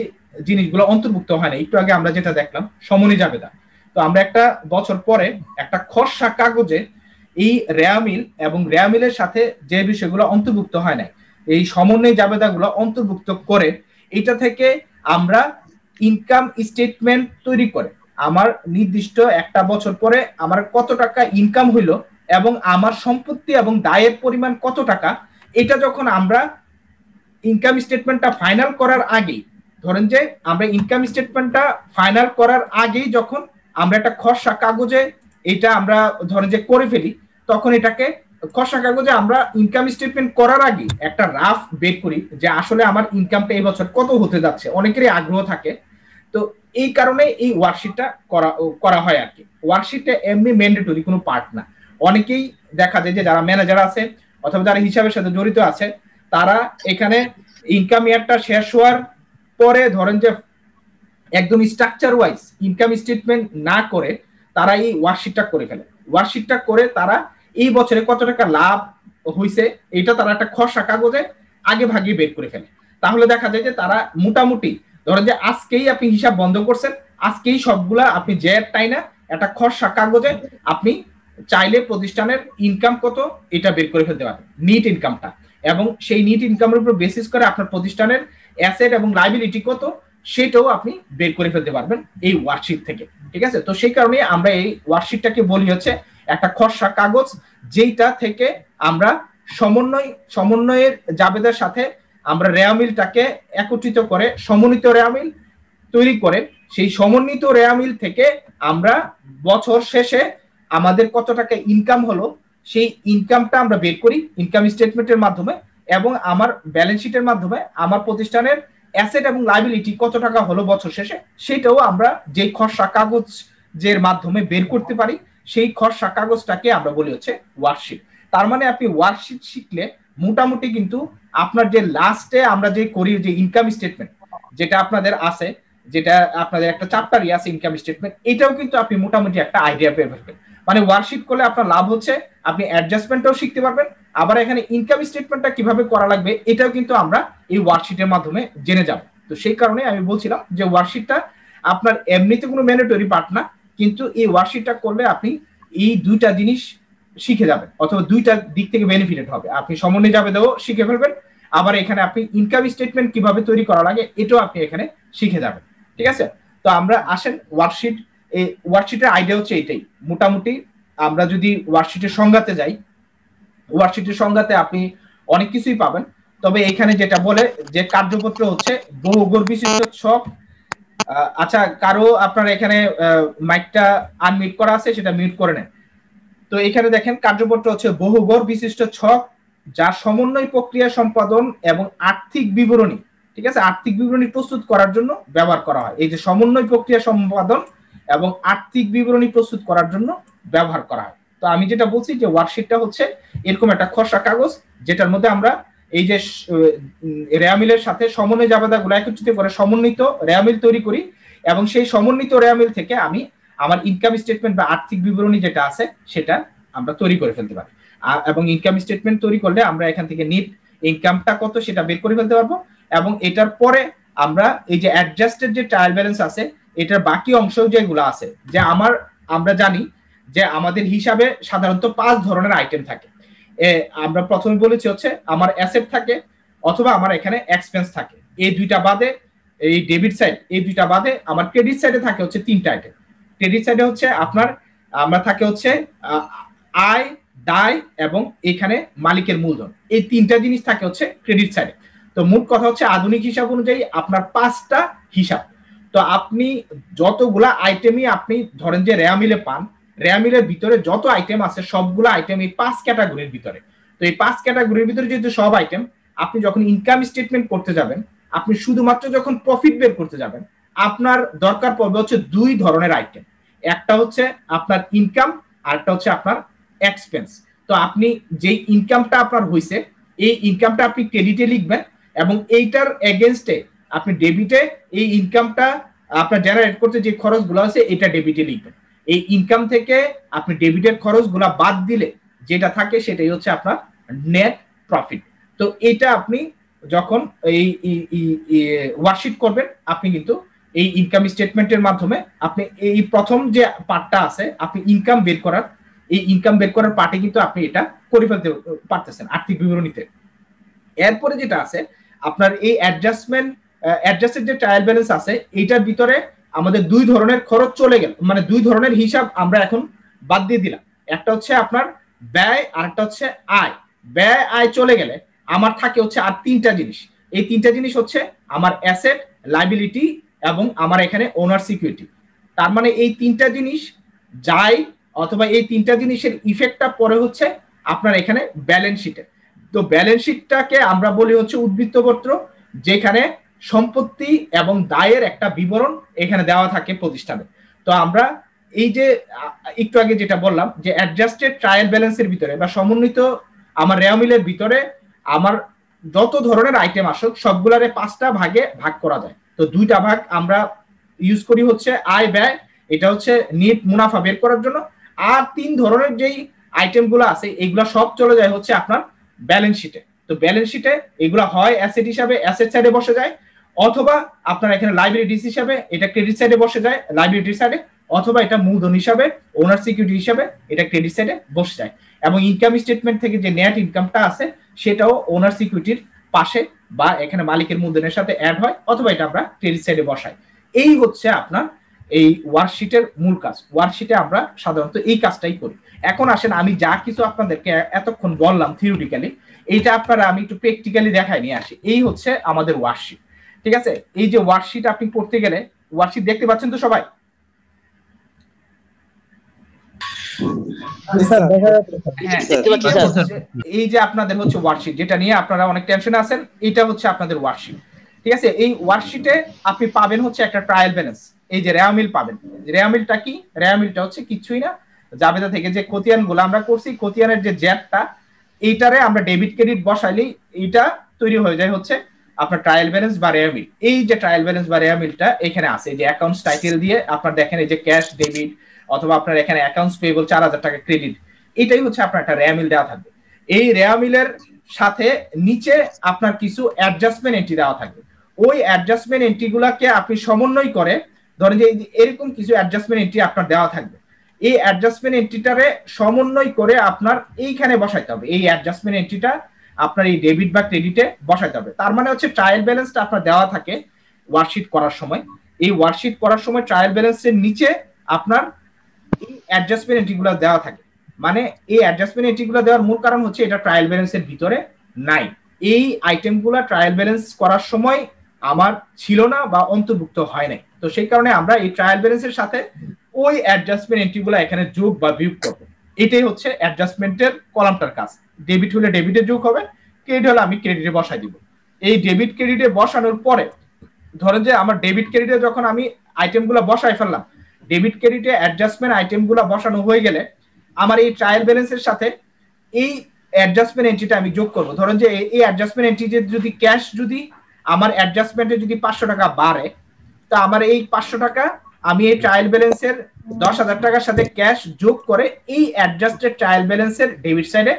Speaker 1: জিনিসগুলো অন্তর্ভুক্ত হয় না, একটু আগে আমরা যেটা দেখলাম সমন্বয় জাবেদা, তো আমরা একটা বছর পরে একটা খসড়া কাগজে এই রেয়ামিল এবং রেয়ামিলের সাথে যে বিষয়গুলো অন্তর্ভুক্ত হয় না এই সমন্বয় জাবেদাগুলো অন্তর্ভুক্ত করে এটা থেকে আমরা ইনকাম স্টেটমেন্ট তৈরি করে আমার নির্দিষ্ট একটা বছর পরে আমার কত টাকা ইনকাম হইলো এবং আমার সম্পত্তি এবং দায়ের পরিমাণ কত টাকা, এটা যখন আমরা ইনকাম স্টেটমেন্টটা ফাইনাল করার আগেই, ধরেন যে আমরা ইনকাম স্টেটমেন্টটা ফাইনাল করার আগেই যখন আমরা একটা খসড়া কাগজে এটা আমরা ধরেন যে করে ফেলি, তখন এটাকে খসড়া কাগজে আমরা ইনকাম স্টেটমেন্ট করার আগে একটা রাফ বের করি যে আসলে আমার ইনকামটা এই বছর কত হতে যাচ্ছে, অনেকেরই আগ্রহ থাকে। তো এই কারণে এই ওয়ার্কশিটটা করা হয় আর কি। ওয়ার্কশিটটা এমনি ম্যান্ডেটরি কোনো পার্ট না। অনেকেই দেখা যায় যে যারা ম্যানেজার আছে অথবা যারা হিসাবের সাথে জড়িত আছে তারা এখানে ইনকাম ইয়ারটা শেষ হওয়ার পরে ধরেন যে একদম স্ট্রাকচার ওয়াইজ ইনকাম স্টেটমেন্ট না করে তারা এই ওয়ার্কশিটটা করে ফেলে। ওয়ার্কশিটটা করে তারা এই বছরে কত টাকা লাভ হয়েছে এটা তারা একটা খসড়া কাগজে আগে ভাগে বের করে ফেলে। তাহলে দেখা যায় যে তারা মোটামুটি ধরেন যে আজকেই আপনি হিসাব বন্ধ করছেন, আজকেই সবগুলা আপনি জেড টাইনা একটা খসড়া কাগজে আপনি চাইলে প্রতিষ্ঠানের ইনকাম কত এটা বের করে ফেলতে পারবেন, নিট ইনকামটা, এবং সেই নিট ইনকামের উপর বেসিস করে আপনার প্রতিষ্ঠানের অ্যাসেট এবং লাইবিলিটি কত সেটাও আপনি বের করে ফেলতে পারবেন এই ওয়ার্কশিট থেকে। ঠিক আছে, তো সেই কারণে আমরা এই ওয়ার্কশিটটাকে বলি হচ্ছে একটা খসড়া কাগজ, যেটা থেকে আমরা সমন্বয়ের জাবেদার সাথে আমরা রেয়ামিলটাকে একত্রিত করে সমন্বিত রেয়ামিল তৈরি করে সেই সমন্বিত রেয়ামিল থেকে আমরা বছর শেষে আমাদের কত টাকা ইনকাম হলো সেই ইনকামটা আমরা বের করি ইনকাম স্টেটমেন্টের মাধ্যমে, এবং আমার ব্যালেন্স শিটের মাধ্যমে আমার প্রতিষ্ঠানের অ্যাসেট এবং লাইবিলিটি কত টাকা হলো বছর শেষে সেটাও আমরা যেই খসড়া কাগজের মাধ্যমে বের করতে পারি সেই খসড়া কাগজটাকে আমরা বলি হচ্ছে ওয়ার্কশিট। তার মানে আপনি ওয়ার্কশিট শিখলে মোটামুটি কিন্তু আপনার যে লাস্টে আমরা যে করি যে ইনকাম স্টেটমেন্ট যেটা আপনাদের আছে, যেটা আপনাদের একটা চ্যাপ্টারই আছে ইনকাম স্টেটমেন্ট, এটাও কিন্তু আপনি মোটামুটি একটা আইডিয়া পেয়ে পারবেন। মানে ওয়ার্কশিট করলে আপনার লাভ হচ্ছে আপনি অ্যাডজাস্টমেন্টও শিখতে পারবেন, আবার এখানে ইনকাম স্টেটমেন্টটা কিভাবে করা লাগবে এটাও কিন্তু আমরা এই ওয়ার্কশিটের মাধ্যমে জেনে যাব। তো সেই কারণে আমি বলছিলাম যে ওয়ার্কশিটটা আপনার এমনিতে কোনো ম্যান্ডেটরি পার্ট না, কিন্তু এই ওয়ার্কশিটটা করলে আপনি এই দুইটা জিনিস শিখে যাবেন অথবা দুইটা দিক থেকে বেনিফিটেড হবে। আপনি সমন্বয় জাবেদাও শিখে ফেলবেন, আবার এখানে আপনি ইনকাম স্টেটমেন্ট কিভাবে তৈরি করা লাগে এটাও আপনি এখানে শিখে যাবেন। ঠিক আছে, তো আমরা আসেন ওয়ার্কশিট। এই ওয়ার্কশিটের আইডিয়া হচ্ছে এটাই মোটামুটি। আমরা যদি ওয়ার্কশিটের সংজ্ঞাতে যাই, ওয়ার্কশিটের সংজ্ঞাতে আপনি অনেক কিছুই পাবেন, তবে এখানে যেটা বলে যে কার্যপত্র হচ্ছে বহুঘর বিশিষ্ট ছক। আচ্ছা, কারো আপনার এখানে মাইকটা আনমিউট করা আছে সেটা মিউট করে নেন। তো এখানে দেখেন কার্যপত্র হচ্ছে বহুঘর বিশিষ্ট ছক যা সমন্বয় প্রক্রিয়া সম্পাদন এবং আর্থিক বিবরণী, ঠিক আছে, আর্থিক বিবরণী প্রস্তুত করার জন্য ব্যবহার করা হয়। এই যে সমন্বয় প্রক্রিয়া সম্পাদন এবং আর্থিক বিবরণী প্রস্তুত করার জন্য ব্যবহার করা হয়। তো আমি যেটা বলছি যে ওয়ার্কশিটটা হচ্ছে এরকম একটা খসড়া কাগজ যেটার মধ্যে আমরা এই যে রেয়ামিলের সাথে সমন্বয় জাবেদাগুলো একত্রিত করে সমন্বিত রেয়ামিল তৈরি করি, এবং সেই সমন্বিত রেয়ামিল থেকে আমি আমার ইনকাম স্টেটমেন্ট বা আর্থিক বিবরণী যেটা আছে সেটা আমরা তৈরি করে ফেলতে পারি। এবং ইনকাম স্টেটমেন্ট তৈরি করলে আমরা এখান থেকে নেট ইনকামটা কত সেটা বের করে ফেলতে পারবো, এবং এটার পরে আমরা এই যে অ্যাডজাস্টেড যে ট্রায়াল ব্যালেন্স আছে এটার বাকি অংশ যেগুলো আছে, যে আমরা জানি যে আমাদের হিসাবে সাধারণত 5 ধরনের আইটেম থাকে। আমরা প্রথমে বলেছি হচ্ছে আমার অ্যাসেট থাকে অথবা আমার এখানে এক্সপেন্স থাকে, এই দুইটা বাদে এই ডেবিট সাইড, এই দুইটা বাদে আমার ক্রেডিট সাইডে থাকে হচ্ছে 3টা আইটেম। ক্রেডিট সাইডে হচ্ছে আমরা থাকে হচ্ছে আয়, দায় এবং এখানে মালিকের মূলধন, এই 3টা জিনিস থাকে হচ্ছে ক্রেডিট সাইডে। তো মোট কথা হচ্ছে আধুনিক হিসাব অনুযায়ী আপনার 5টা হিসাব। তো আপনি যতগুলা আইটেমই আপনি ধরেন যে রেয়ামিলে পান, রেয়ামিলের ভিতরে যত আইটেম আছে সবগুলো আইটেম এই 5 ক্যাটাগরির ভিতরে। তো এই 5 ক্যাটাগরির ভিতরে যেহেতু সব আইটেম, আপনি যখন ইনকাম স্টেটমেন্ট করতে যাবেন, আপনি শুধুমাত্র যখন প্রফিট বের করতে যাবেন, আপনার দরকার পড়বে হচ্ছে 2 ধরনের আইটেম। একটা হচ্ছে আপনার ইনকাম, আর একটা হচ্ছে আপনার এক্সপেন্স। তো আপনি যেই ইনকামটা আপনার হইছে এই ইনকামটা আপনি ক্রেডিটে লিখবেন, এবং এইটার এগেইনস্টে আপনি ডেবিটে এই ইনকামটা আপনার জেনারেট করতে যে খরচগুলো আছে এটা ডেবিটে লিখবেন। এই ইনকাম থেকে আপনি ডেবিটের খরচগুলো বাদ দিলে যেটা থাকে সেটাই হচ্ছে আপনার নেট প্রফিট। তো এটা আপনি যখন এই ওয়ার্কশিট করবেন, আপনি কিন্তু এই ইনকাম স্টেটমেন্টের মাধ্যমে আপনি এই প্রথম যে পার্টটা আছে আপনি ইনকাম বের করার, এই ইনকাম বের করার পার্টে কিন্তু আপনি এটা করে ফেলতে পারতেছেন আর্থিক বিবরণীতে। এরপরে যেটা আছে আপনার এই অ্যাডজাস্টেড যে ট্রায়াল ব্যালেন্স আছে এইটার ভিতরে আমাদের 2 ধরনের খরচ চলে গেল, মানে 2 ধরনের হিসাব আমরা এখন বাদ দিয়ে দিলাম। একটা হচ্ছে আপনার ব্যয় আর একটা হচ্ছে আয়। ব্যয় আয় চলে গেলে আমার থাকে হচ্ছে আর 3টা জিনিস। এই 3টা জিনিস হচ্ছে আমার অ্যাসেট, লাইবিলিটি এবং আমার এখানে ওনার সিকিউরিটি। তার মানে এই 3টা জিনিস যায়, অথবা এই 3টা জিনিসের ইফেক্টটা পরে হচ্ছে আপনার এখানে ব্যালেন্স শিটে। তো ব্যালেন্স শিটটাকে আমরা বলি হচ্ছে উদ্বৃত্তপত্র, যেখানে সম্পত্তি এবং দায়ের একটা বিবরণ এখানে দেওয়া থাকে প্রতিষ্ঠানে। তো আমরা এই যে একটু আগে যেটা বললাম যে অ্যাডজাস্টেড ট্রায়াল ব্যালেন্সের ভিতরে বা সমন্বিত আমার রেয়ামিলের ভিতরে আমার যত ধরনের আইটেম আসুক সবগুলারে 5টা ভাগে ভাগ করা যায়। তো 2টা ভাগ আমরা ইউজ করি হচ্ছে আয় ব্যয়, এটা হচ্ছে নেট মুনাফা বের করার জন্য, আর 3 ধরনের যেই আইটেমগুলো আছে এইগুলা সব চলে যায় হচ্ছে আপনার ব্যালেন্স শিটে। তো ব্যালেন্স শিটে এগুলা হয় অ্যাসেট হিসাবে অ্যাসেট সাইডে বসে যায়, অথবা আপনার এখানে লাইবিলিটিস হিসাবে এটা ক্রেডিট সাইডে বসে যায় লাইবিলিটি সাইডে, অথবা এটা মূলধন হিসাবে ওনার সিকিউরিটি হিসাবে এটা ক্রেডিট সাইডে বসে যায়। এবং ইনকাম স্টেটমেন্ট থেকে যে নেট ইনকামটা আছে সেটাও ওনার সিকিউরিটির পাশে বা এখানে মালিকের মূলধনের সাথে অ্যাড হয়, অথবা এটা আমরা ক্রেডিট সাইডে বসাই। এই হচ্ছে আপনার এই ওয়ার্কশিটের মূল কাজ। ওয়ার্কশিটে আমরা সাধারণত এই কাজটাই করি। এখন আসেন আমি যা কিছু আপনাদেরকে এতক্ষণ বললাম থিওরিটিক্যালি, এইটা আপনারা আমি একটু প্র্যাকটিক্যালি দেখাই নিয়ে আসি। এই হচ্ছে আমাদের ওয়ার্কশিট, ঠিক আছে? এই যে ওয়ার্কশিট আপনি পড়তে গেলে ওয়ার্কশিট দেখতে পাচ্ছেন তো সবাই? এই যে আপনাদের হচ্ছে ওয়ার্কশিট, যেটা নিয়ে আপনারা অনেক টেনশনে আছেন, এটা হচ্ছে আপনাদের ওয়ার্কশিট, ঠিক আছে? এই ওয়ার্কশিটে আপনি পাবেন হচ্ছে একটা ট্রায়াল ব্যালেন্স, এই যে রেয়ামিল পাবেন। রেয়ামিলটা কি? রেয়ামিলটা হচ্ছে কিছুই না, জাবেদা থেকে যে খতিয়ান গুলো আমরা করছি, খতিয়ানের যে জ্যাপটা এইটারে আমরা ডেবিট ক্রেডিট বসাইলেই এইটা তৈরি হয়ে যায় হচ্ছে আপনার ট্রায়াল ব্যালেন্স বা রেয়ামিল। এই যে ট্রায়াল ব্যালেন্স বা রেয়ামিলটা এখানে আছে, এই যে অ্যাকাউন্টস টাইটেল দিয়ে আপনার দেখেন এই যে ক্যাশ ডেবিট, অথবা আপনার এখানে অ্যাকাউন্টস পেয়েবল 4000 টাকা ক্রেডিট, এটাই হচ্ছে আপনার একটা রেয়ামিল দেওয়া থাকবে। এই রেয়ামিলের সাথে নিচে আপনার কিছু অ্যাডজাস্টমেন্ট এন্ট্রি দেওয়া থাকবে। ওই অ্যাডজাস্টমেন্ট এন্ট্রি গুলাকে আপনি সমন্বয় করে ধরেন যে এরকম কিছু অ্যাডজাস্টমেন্ট এন্ট্রি আপনার দেওয়া থাকবে। এই অ্যাডজাস্টমেন্ট এন্ট্রিটারে সমন্বয় করে আপনার এইখানে বসাইতে হবে। এই অ্যাডজাস্টমেন্ট এন্ট্রিটা আপনার এই ডেবিট বা ক্রেডিটে বসাইতে হবে। তার মানে হচ্ছে ট্রায়াল ব্যালেন্সটা আপনার দেওয়া থাকে ওয়ার্কশিট করার সময়। এই ওয়ার্কশিট করার সময় ট্রায়াল ব্যালেন্সের নিচে আপনার এই অ্যাডজাস্টমেন্ট এন্ট্রিগুলো দেওয়া থাকে। মানে এই অ্যাডজাস্টমেন্ট এন্ট্রিগুলো দেওয়ার মূল কারণ হচ্ছে এটা ট্রায়াল ব্যালেন্সের ভিতরে নাই। এই আইটেমগুলো ট্রায়াল ব্যালেন্স করার সময় আমার ছিল না বা অন্তর্ভুক্ত হয় নাই। তো সেই কারণে আমরা এই ট্রায়াল ব্যালেন্সের সাথে ওই অ্যাডজাস্টমেন্ট এন্ট্রিগুলো এখানে যোগ বা বিয়োগ করব। এটাই হচ্ছে অ্যাডজাস্টমেন্টের কলামটার কাজ। ডেবিট হলে ডেবিটে যোগ হবে, ক্রেডিট হলে আমি ক্রেডিটে বসাই দিব। এই ডেবিট ক্রেডিটে বসানোর পরে ধরেন যে আমার ডেবিট ক্রেডিটে যখন আমি আইটেমগুলো বসাই ফেললাম, ডেবিট ক্রেডিটে অ্যাডজাস্টমেন্ট আইটেমগুলো বসানো হয়ে গেলে আমার এই ট্রায়াল ব্যালেন্সের সাথে এই অ্যাডজাস্টমেন্ট এন্ট্রিটা আমি যোগ করব। ধরেন যে এই অ্যাডজাস্টমেন্ট এন্ট্রিতে যদি ক্যাশ যদি আমার অ্যাডজাস্টমেন্টে যদি 500 টাকা বাড়ে, তা আমার এই 500 টাকা আমি এই ট্রায়াল ব্যালেন্সের 10,000 টাকার সাথে ক্যাশ যোগ করে এই অ্যাডজাস্টেড ট্রায়াল ব্যালেন্সের ডেবিট সাইডে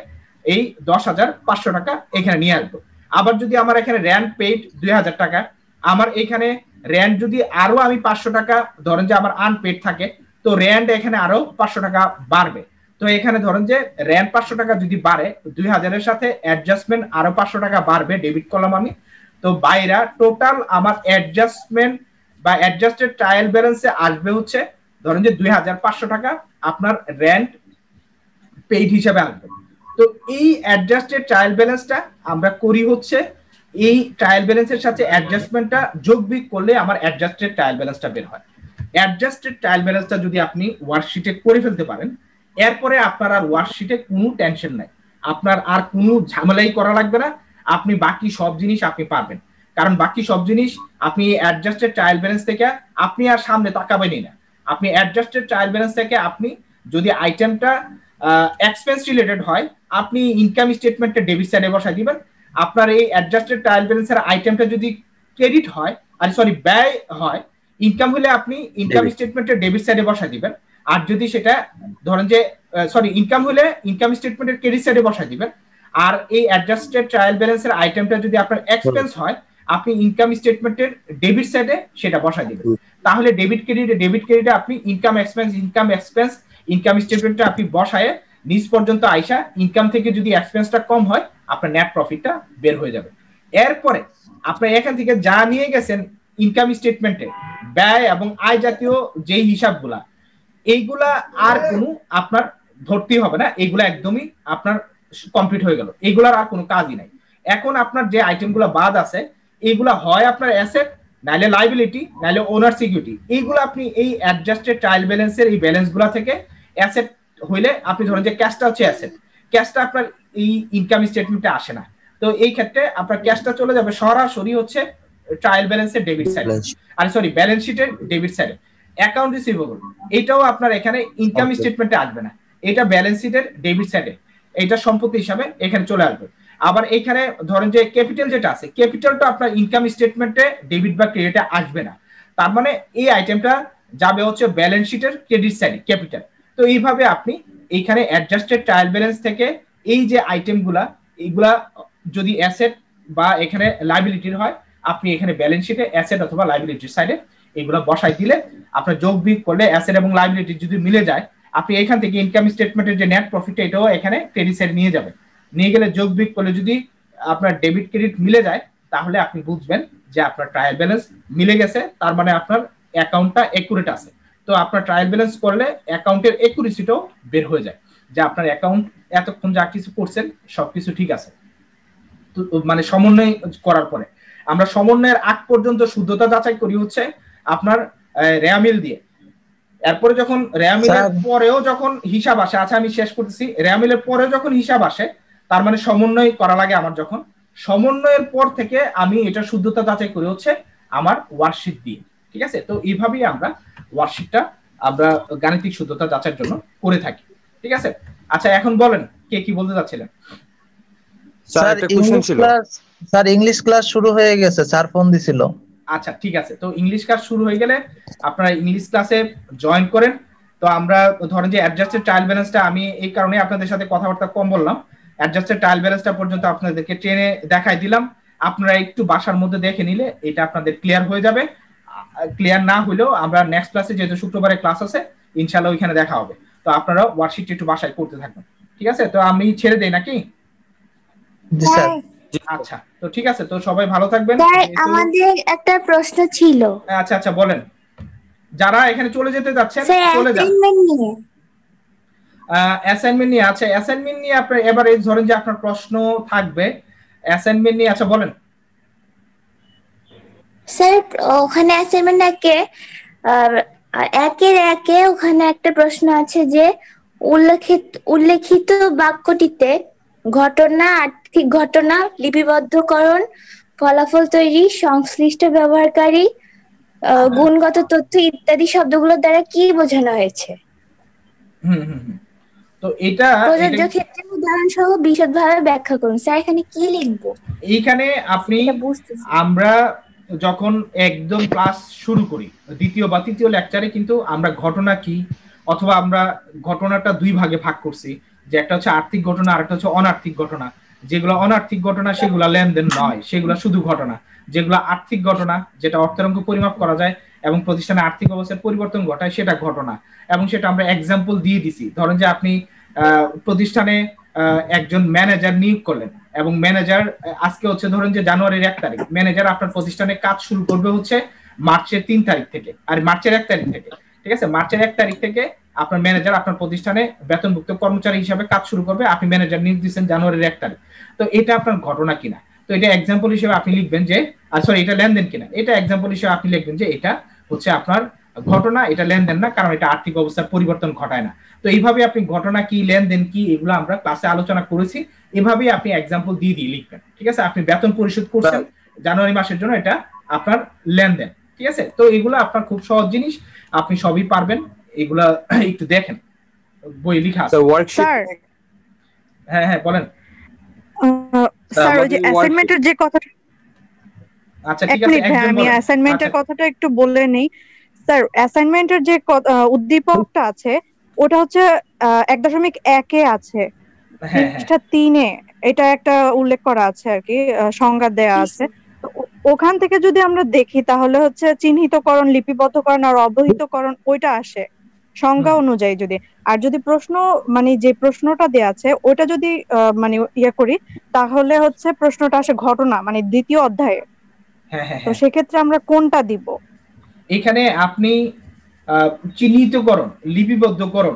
Speaker 1: এই 10,500 টাকা এখানে নিয়ে আসবো। আবার যদি আমার এখানে র্যান্ড পেইড 2,000 টাকা, আমার এখানে র্যান্ড যদি আরো আমি 500 টাকা ধরেন যে আমার আনপেড থাকে, তো র্যান্ড এখানে আরো 500 টাকা বাড়বে। তো এখানে ধরেন যে র্যান্ড 500 টাকা যদি বাড়ে, 2,000 এর সাথে অ্যাডজাস্টমেন্ট আরো 500 টাকা বাড়বে, ডেবিট করলাম আমি। তো বাইরা টোটাল আমার অ্যাডজাস্টমেন্ট বা অ্যাডজাস্টেড ট্রায়াল ব্যালেন্সে আসবে হচ্ছে ধরেন যে 2,500 টাকা আপনার র্যান্ড পেইড হিসাবে আসবে। তো এই অ্যাডজাস্টেড ট্রায়াল ব্যালেন্সটা আমরা করি হচ্ছে এই ট্রায়াল ব্যালেন্সের সাথে অ্যাডজাস্টমেন্টটা যোগ বিয়োগ করলে আমার অ্যাডজাস্টেড ট্রায়াল ব্যালেন্সটা বের হয়। অ্যাডজাস্টেড ট্রায়াল ব্যালেন্সটা যদি আপনি ওয়ার্কশিটে করে ফেলতে পারেন, এরপরে আপনার আর ওয়ার্কশিটে কোনো টেনশন নাই, আপনার আর কোনো ঝামেলাই করা লাগবে না, আপনি বাকি সব জিনিস আপনি পারবেন। কারণ বাকি সব জিনিস আপনি অ্যাডজাস্টেড ট্রায়াল ব্যালেন্স থেকে আপনি আর সামনে তাকাবেনই না। আপনি অ্যাডজাস্টেড ট্রায়াল ব্যালেন্স থেকে আপনি যদি আইটেমটা এক্সপেন্স রিলেটেড হয়, আপনি ইনকাম স্টেটমেন্টে ডেবিট সাইডে বসাই দিবেন। আপনার এই অ্যাডজাস্টেড ট্রায়াল ব্যালেন্সের আইটেমটা যদি ক্রেডিট হয়, আর সরি ব্যয় হয়, ইনকাম হলে আপনি ইনকাম স্টেটমেন্টের ডেবিট সাইডে বসাই দিবেন। আর যদি সেটা ধরেন যে সরি ইনকাম হলে ইনকাম স্টেটমেন্টের ক্রেডিট সাইডে বসাই দিবেন। আর এই অ্যাডজাস্টেড ট্রায়াল ব্যালেন্সের আইটেমটা যদি আপনার এক্সপেন্স হয়, আপনি ইনকাম স্টেটমেন্টের ডেবিট সাইডে সেটা বসাই দিবেন। তাহলে ডেবিট ক্রেডিটে আপনি ইনকাম এক্সপেন্স ইনকাম স্টেটমেন্টটা আপনি বসায় নিচ পর্যন্ত আইসা ইনকাম থেকে যদি এক্সপেন্সটা কম হয়, আপনার নেট প্রফিটটা বের হয়ে যাবে। এরপরে আপনি এখান থেকে যা নিয়ে গেছেন ইনকাম স্টেটমেন্টে ব্যয় এবং আয় জাতীয় যেই হিসাবগুলা, এইগুলা আর কোনো আপনার ধরতেই হবে না, এইগুলা একদমই আপনার কমপ্লিট হয়ে গেল, এইগুলার আর কোনো কাজই নাই। এখন আপনার যে আইটেমগুলো বাদ আছে, এইগুলা হয় আপনার অ্যাসেট, নাইলে লাইবিলিটি, নাইলে ওনার সিকিউরিটি। এইগুলো আপনি এই অ্যাডজাস্টেড ট্রায়াল ব্যালেন্সের এই ব্যালেন্সগুলো থেকে অ্যাসেট হইলে আপনি ধরেন যে ক্যাশটা হচ্ছে অ্যাসেট, ক্যাশটা আপনার এই ইনকাম স্টেটমেন্টে আসে না। তো এই ক্ষেত্রে আপনার ক্যাশটা চলে যাবে সরাসরি হচ্ছে ট্রায়াল ব্যালেন্সের ডেবিট সাইডে, আর সরি ব্যালেন্স শিটের ডেবিট সাইডে। অ্যাকাউন্ট রিসিভেবল এটাও আপনার এখানে ইনকাম স্টেটমেন্টে আসবে না, এটা ব্যালেন্স শিটের ডেবিট সাইডে, এটা সম্পত্তি হিসাবে এখানে চলে আসবে। আবার এখানে ধরেন যে ক্যাপিটাল যেটা আছে, ক্যাপিটালটা আপনার ইনকাম স্টেটমেন্টে ডেবিট বা ক্রেডিটে আসবে না। তার মানে এই আইটেমটা যাবে হচ্ছে ব্যালেন্স শিটের ক্রেডিট সাইডে ক্যাপিটাল। তো এইভাবে আপনি এইখানে অ্যাডজাস্টেড ট্রায়াল ব্যালেন্স থেকে এই যে আইটেমগুলা, এইগুলা যদি অ্যাসেট বা এখানে লাইবিলিটির হয়, আপনি এখানে ব্যালেন্স শিটে অ্যাসেট অথবা লাইবিলিটির সাইডে এগুলো বসাই দিলে আপনার যোগ বিয়োগ করলে অ্যাসেট এবং লাইবিলিটি যদি মিলে যায়, আপনি এখান থেকে ইনকাম স্টেটমেন্টের যে নেট প্রফিট এটাও এখানে ক্রেডিট সাইড নিয়ে যাবেন। নিয়ে গেলে যোগ বিয়োগ করলে যদি আপনার ডেবিট ক্রেডিট মিলে যায়, তাহলে আপনি বুঝবেন যে আপনার ট্রায়াল ব্যালেন্স মিলে গেছে, তার মানে আপনার অ্যাকাউন্টটা একুরেট আছে। তো আপনার ট্রায়াল ব্যালেন্স করলে অ্যাকাউন্টের একুরেসিটাও বের হয়ে যায়, যে আপনার অ্যাকাউন্ট এতক্ষণ যা কিছু করছেন সবকিছু ঠিক আছে। তো মানে সমন্বয় করার পরে আমরা সমন্বয়ের আগ পর্যন্ত শুদ্ধতা যাচাই করি হচ্ছে আপনার রেয়ামিল দিয়ে। এরপরে যখন রেয়ামিলের পরেও যখন হিসাব আসে, আচ্ছা আমি শেষ করতেছি, রেয়ামিলের পরেও যখন হিসাব আসে, তার মানে সমন্বয় করা লাগে আমার। যখন সমন্বয়ের পর থেকে আমি এটা শুদ্ধতা যাচাই করি হচ্ছে আমার ওয়ার্কশিট দিয়ে, ঠিক আছে। তো এইভাবেই আমরা ওয়ার্কশিটটা আমরা গাণিতিক শুদ্ধতা যাচাইয়ের জন্য করে থাকি, ঠিক আছে। আচ্ছা এখন বলেন কে কি বলতে চাচ্ছিলেন?
Speaker 4: স্যার ইংলিশ ক্লাস শুরু হয়ে গেছে, স্যার ফোন দিছিল।
Speaker 1: আচ্ছা ঠিক আছে, তো ইংলিশ ক্লাস শুরু হয়ে গেলে আপনারা ইংলিশ ক্লাসে জয়েন করেন। তো আমরা ধরেন যে অ্যাডজাস্টেড ট্রায়াল ব্যালেন্সটা আমি এই কারণে আপনাদের সাথে কথাবার্তা কম বললাম, অ্যাডজাস্টেড ট্রায়াল ব্যালেন্সটা পর্যন্ত আপনাদেরকে ট্রেনে দেখাই দিলাম। আপনারা একটু বাসার মধ্যে দেখে নিলে এটা আপনাদের ক্লিয়ার হয়ে যাবে। ক্লিয়ার না হলেও আমরা নেক্সট ক্লাসে, যেহেতু শুক্রবারে ক্লাস আছে, ইনশাআল্লাহ ওইখানে দেখা হবে। তো আপনারা ওয়ার্কশিট একটু বাসায় করতে থাকবেন, ঠিক আছে। তো আমি ছেড়ে দেই নাকি?
Speaker 4: জি স্যার।
Speaker 1: আচ্ছা তো ঠিক আছে, তো সবাই ভালো থাকবেন।
Speaker 5: আমাদের একটা প্রশ্ন ছিল।
Speaker 1: আচ্ছা আচ্ছা বলেন, যারা এখানে চলে যেতে যাচ্ছেন চলে যান। অ্যাসাইনমেন্ট নিয়ে, আচ্ছা অ্যাসাইনমেন্ট নিয়ে আপনার এবারে ধরেন যে আপনার প্রশ্ন থাকবে অ্যাসাইনমেন্ট নিয়ে। আচ্ছা বলেন
Speaker 5: স্যার। ওখানে অ্যাসাইনমেন্ট একে ওখানে একটা প্রশ্ন আছে যে উল্লেখিত বাক্যটিতে ঘটনা, আর্থিক ঘটনা, লিপিবদ্ধকরণ, ফলাফল তৈরি, সংশ্লিষ্ট ব্যবহারকারী, গুণগত তথ্য ইত্যাদি শব্দগুলোর দ্বারা কি বোঝানো হয়েছে?
Speaker 1: তো এটা
Speaker 5: প্রযোজ্য ক্ষেত্রে উদাহরণ সহ বিশদভাবে ব্যাখ্যা করুন। স্যার এখানে কি লিখবো?
Speaker 1: এইখানে আপনি আমরা যখন একদম ক্লাস শুরু করি দ্বিতীয় বা তৃতীয় লেকচারে কিন্তু আমরা ঘটনা কি অথবা আমরা ঘটনাটা দুই ভাগে ভাগ করছি, যে একটা হচ্ছে আর্থিক ঘটনা আর একটা হচ্ছে অনার্থিক ঘটনা। যেগুলো অনার্থিক ঘটনা সেগুলো লেনদেন নয়, সেগুলো শুধু ঘটনা। যেগুলো আর্থিক ঘটনা, যেটা অর্থের অঙ্ক পরিমাপ করা যায় এবং প্রতিষ্ঠানে আর্থিক অবস্থার পরিবর্তন ঘটায়, সেটা ঘটনা। এবং সেটা আমরা এক্সাম্পল দিয়ে দিছি। ধরেন যে আপনি প্রতিষ্ঠানে একজন ম্যানেজার নিয়োগ করলেন এবং ম্যানেজার আজকে হচ্ছে ধরেন যে জানুয়ারির 1 তারিখ, ম্যানেজার আপনার প্রতিষ্ঠানে কাজ শুরু করবে হচ্ছে মার্চের 3 তারিখ থেকে, আর মার্চের 1 তারিখ থেকে। ঠিক আছে, মার্চের 1 তারিখ থেকে আপনার ম্যানেজার আপনার প্রতিষ্ঠানে বেতনভুক্ত কর্মচারী হিসাবে কাজ শুরু করবে। আপনি ম্যানেজার নিয়োগ দিচ্ছেন জানুয়ারির 1 তারিখ। তো এটা আপনার ঘটনা কিনা, তো এটা এক্সাম্পল হিসেবে আপনি লিখবেন যে সরি এটা লেনদেন কিনা, এটা এক্সাম্পল হিসেবে আপনি লিখবেন যে এটা হচ্ছে আপনার ঘটনা, এটা লেনদেন না, কারণ এটা আর্থিক অবস্থার পরিবর্তন ঘটায় না। তো এইভাবে আপনি ঘটনা কি লেনদেন কি এগুলো আমরা ক্লাসে আলোচনা করেছি, এভাবেই আপনি এক্সাম্পল দিয়ে দিয়ে লিখবেন। ঠিক আছে, আপনি বেতন পরিশোধ করছেন জানুয়ারি মাসের জন্য, এটা আপনার লেনদেন। ঠিক আছে, তো এগুলো আপনার খুব সহজ জিনিস, আপনি সবই পারবেন। এগুলা একটু দেখেন, বই লেখা আছে। হ্যাঁ হ্যাঁ বলেন
Speaker 6: স্যার। ওই যে অ্যাসাইনমেন্টের যে কথাটা,
Speaker 1: আচ্ছা ঠিক আছে
Speaker 6: আমি অ্যাসাইনমেন্টের কথাটা একটু বলে নেই স্যার। অ্যাসাইনমেন্টের যে উদ্দীপকটা আছে ওটা হচ্ছে 1.1 আছে, পৃষ্ঠা 3 এটা একটা উল্লেখ করা আছে আর কি, সংজ্ঞা দেয়া আছে। ওখান থেকে যদি আমরা দেখি তাহলে হচ্ছে চিহ্নিতকরণ, লিপিবদ্ধকরণ আর অবহিতকরণ ওইটা আসে সংজ্ঞা অনুযায়ী। যদি আর যদি প্রশ্ন মানে যে প্রশ্নটা দেয়া আছে ওটা যদি মানে ইয়ে করি তাহলে হচ্ছে প্রশ্নটা আসে ঘটনা মানে দ্বিতীয় অধ্যায়ে। তো সেক্ষেত্রে আমরা কোনটা দিব?
Speaker 1: এখানে আপনি চিহ্নিতকরণ, লিপিবদ্ধকরণ।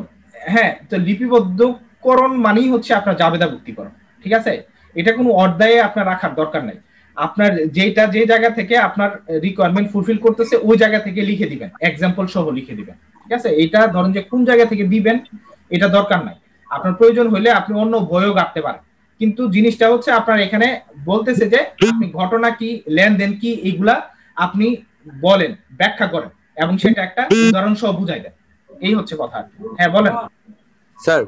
Speaker 1: হ্যাঁ, তো লিপিবদ্ধকরণ মানেই হচ্ছে আপনার জাবেদাভুক্তিকরণ। ঠিক আছে, এটা কোনো অধ্যায়ে আপনার রাখার দরকার নাই। আপনার যেটা যে জায়গা থেকে আপনার রিকোয়ারমেন্ট ফুলফিল করতেছে ওই জায়গা থেকে লিখে দিবেন, এক্সাম্পল সহ লিখে দিবেন। ঠিক আছে, এটা ধরেন যে কোন জায়গা থেকে দিবেন এটা দরকার নাই, আপনার প্রয়োজন হলে আপনি অন্য বইও রাখতে পারেন। কিন্তু জিনিসটা হচ্ছে আপনার এখানে বলতেছে যে আপনি ঘটনা কি লেনদেন কি এগুলা আপনি বলেন, ব্যাখ্যা করেন এবং সেটা একটা উদাহরণ সহ বুঝাই দেন, এই হচ্ছে কথা। হ্যাঁ বলেন
Speaker 2: স্যার।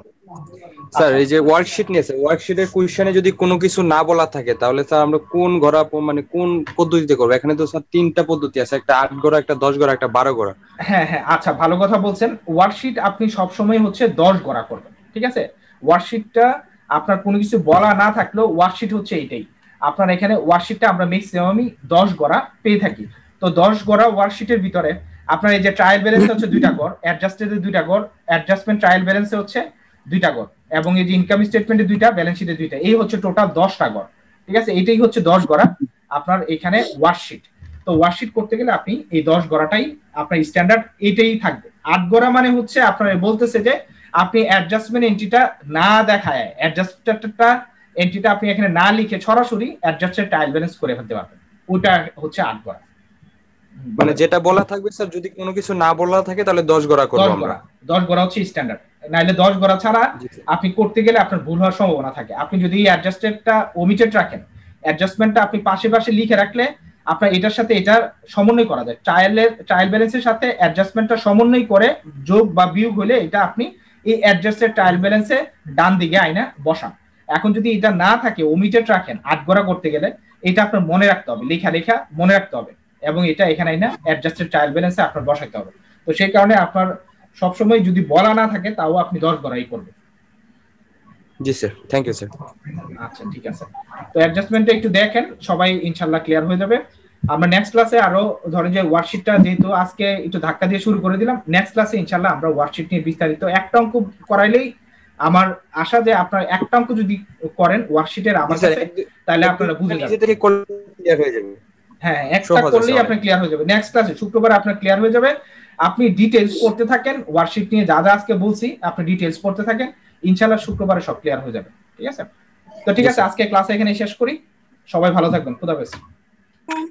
Speaker 2: স্যার এই যে ওয়ার্কশিট নিয়েছে, ওয়ার্কশিটের কোশ্চেনে যদি কোনো কিছু না বলা থাকে তাহলে স্যার আমরা কোন গড়া মানে কোন পদ্ধতিতে করব? এখানে তো স্যার 3টা পদ্ধতি আছে, একটা 8 গড়া, একটা 10 গড়া, একটা 12 গড়া।
Speaker 1: হ্যাঁ হ্যাঁ আচ্ছা, ভালো কথা বলছেন। ওয়ার্কশিট আপনি সব সময় হচ্ছে 10 গড়া করবেন। ঠিক আছে, ওয়ার্কশিটটা আপনার কোনো কিছু বলা না থাকলেও ওয়ার্কশিট হচ্ছে এটাই। আপনার এখানে ওয়ার্কশিটটা আমরা ম্যাক্সিমামই 10 গড়া পেয়ে থাকি। তো 10 গড়া ওয়ার্কশিটের ভিতরে আপনার এই যে ট্রায়াল ব্যালেন্স হচ্ছে 2টা গড়, অ্যাডজাস্টেডে 2টা গড়, অ্যাডজাস্টমেন্ট ট্রায়াল ব্যালেন্সে হচ্ছে 2টা গড়, এবং এই যে ইনকাম স্টেটমেন্টে 2টা, ব্যালেন্স শিটে 2টা, এই হচ্ছে টোটাল 10টা গড়। ঠিক আছে, এটাই হচ্ছে 10 গড়া আপনার এখানে ওয়ার্কশিট। তো ওয়ার্কশিট করতে গেলে আপনি এই 10 গড়াটাই আপনার স্ট্যান্ডার্ড এটাই থাকবে। 8 গড়া মানে হচ্ছে আপনার বলতেছে যে আপনি অ্যাডজাস্টমেন্ট এন্ট্রিটা না দেখায়, অ্যাডজাস্টমেন্টটা এন্ট্রিটা আপনি এখানে না লিখে সরাসরি অ্যাডজাস্টেড ট্রায়াল ব্যালেন্স করে ফেলতে পারবেন, ওটা হচ্ছে 8 গড়া।
Speaker 2: মানে যেটা বলা থাকবে স্যার, যদি কোনো কিছু না বলা থাকে তাহলে 10 গড়া করব আমরা।
Speaker 1: 10 গড়া হচ্ছে স্ট্যান্ডার্ড, নাইলে 10 গড়া ছাড়া আপনি করতে গেলে আপনার ভুল হওয়ার সম্ভাবনা থাকে। আপনি যদি অ্যাডজাস্টেডটা ওমিটেড রাখেন, অ্যাডজাস্টমেন্টটা আপনি পাশে পাশে লিখে রাখলে আপনার এটার সাথে এটার সমন্বয় করা যায়, ট্রায়াল ব্যালেন্সের সাথে অ্যাডজাস্টমেন্টটা সমন্বয় করে যোগ বা বিয়োগ হলে এটা আপনি এই অ্যাডজাস্টেড ট্রায়াল ব্যালেন্সে ডান দিকে আইনা বসান। এখন যদি এটা না থাকে, ওমিটেড রাখেন 8 গড়া করতে গেলে, এটা আপনার মনে রাখতে হবে, লেখা লেখা মনে রাখতে হবে, এবং এটা এখানে আইনা অ্যাডজাস্টেড ট্রায়াল ব্যালেন্সে আপনার বসাইতে হবে। তো সেই কারণে আপনার সবসময় যদি বলা না থাকে তাও আপনি 10 গড়াই করবেন।
Speaker 2: জি স্যার, থ্যাংক ইউ স্যার।
Speaker 1: আচ্ছা ঠিক আছে, তো অ্যাডজাস্টমেন্টটা একটু দেখেন, সবাই ইনশাআল্লাহ ক্লিয়ার হয়ে যাবে। আমরা নেক্সট ক্লাসে আরো ধরেন যে ওয়ার্কশিটটা যেহেতু আজকে একটু ধাক্কা দিয়ে শুরু করে দিলাম, নেক্সট ক্লাসে ইনশাআল্লাহ আমরা ওয়ার্কশিট নিয়ে বিস্তারিত একটা অঙ্ক করাইলেই আমার আশা যে আপনারা একটা অঙ্ক যদি করেন ওয়ার্কশিটের আমার কাছে তাহলে আপনারা বুঝে যাবেন,
Speaker 2: ক্লিয়ার হয়ে যাবে।
Speaker 1: হ্যাঁ একটা করলেই আপনার ক্লিয়ার হয়ে যাবে। নেক্সট ক্লাসে শুক্রবার আপনার ক্লিয়ার হয়ে যাবে। আপনি ডিটেইলস পড়তে থাকেন, ওয়ার্কশিট নিয়ে যা যা আজকে বলছি আপনি ডিটেইলস পড়তে থাকেন, ইনশাআল্লাহ শুক্রবারে সব ক্লিয়ার হয়ে যাবে। ঠিক আছে, তো ঠিক আছে আজকে ক্লাস এখানে শেষ করি, সবাই ভালো থাকবেন, খোদা হাফেজ।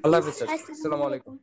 Speaker 2: আল্লাহ হাফেজ স্যার, আসসালামু আলাইকুম।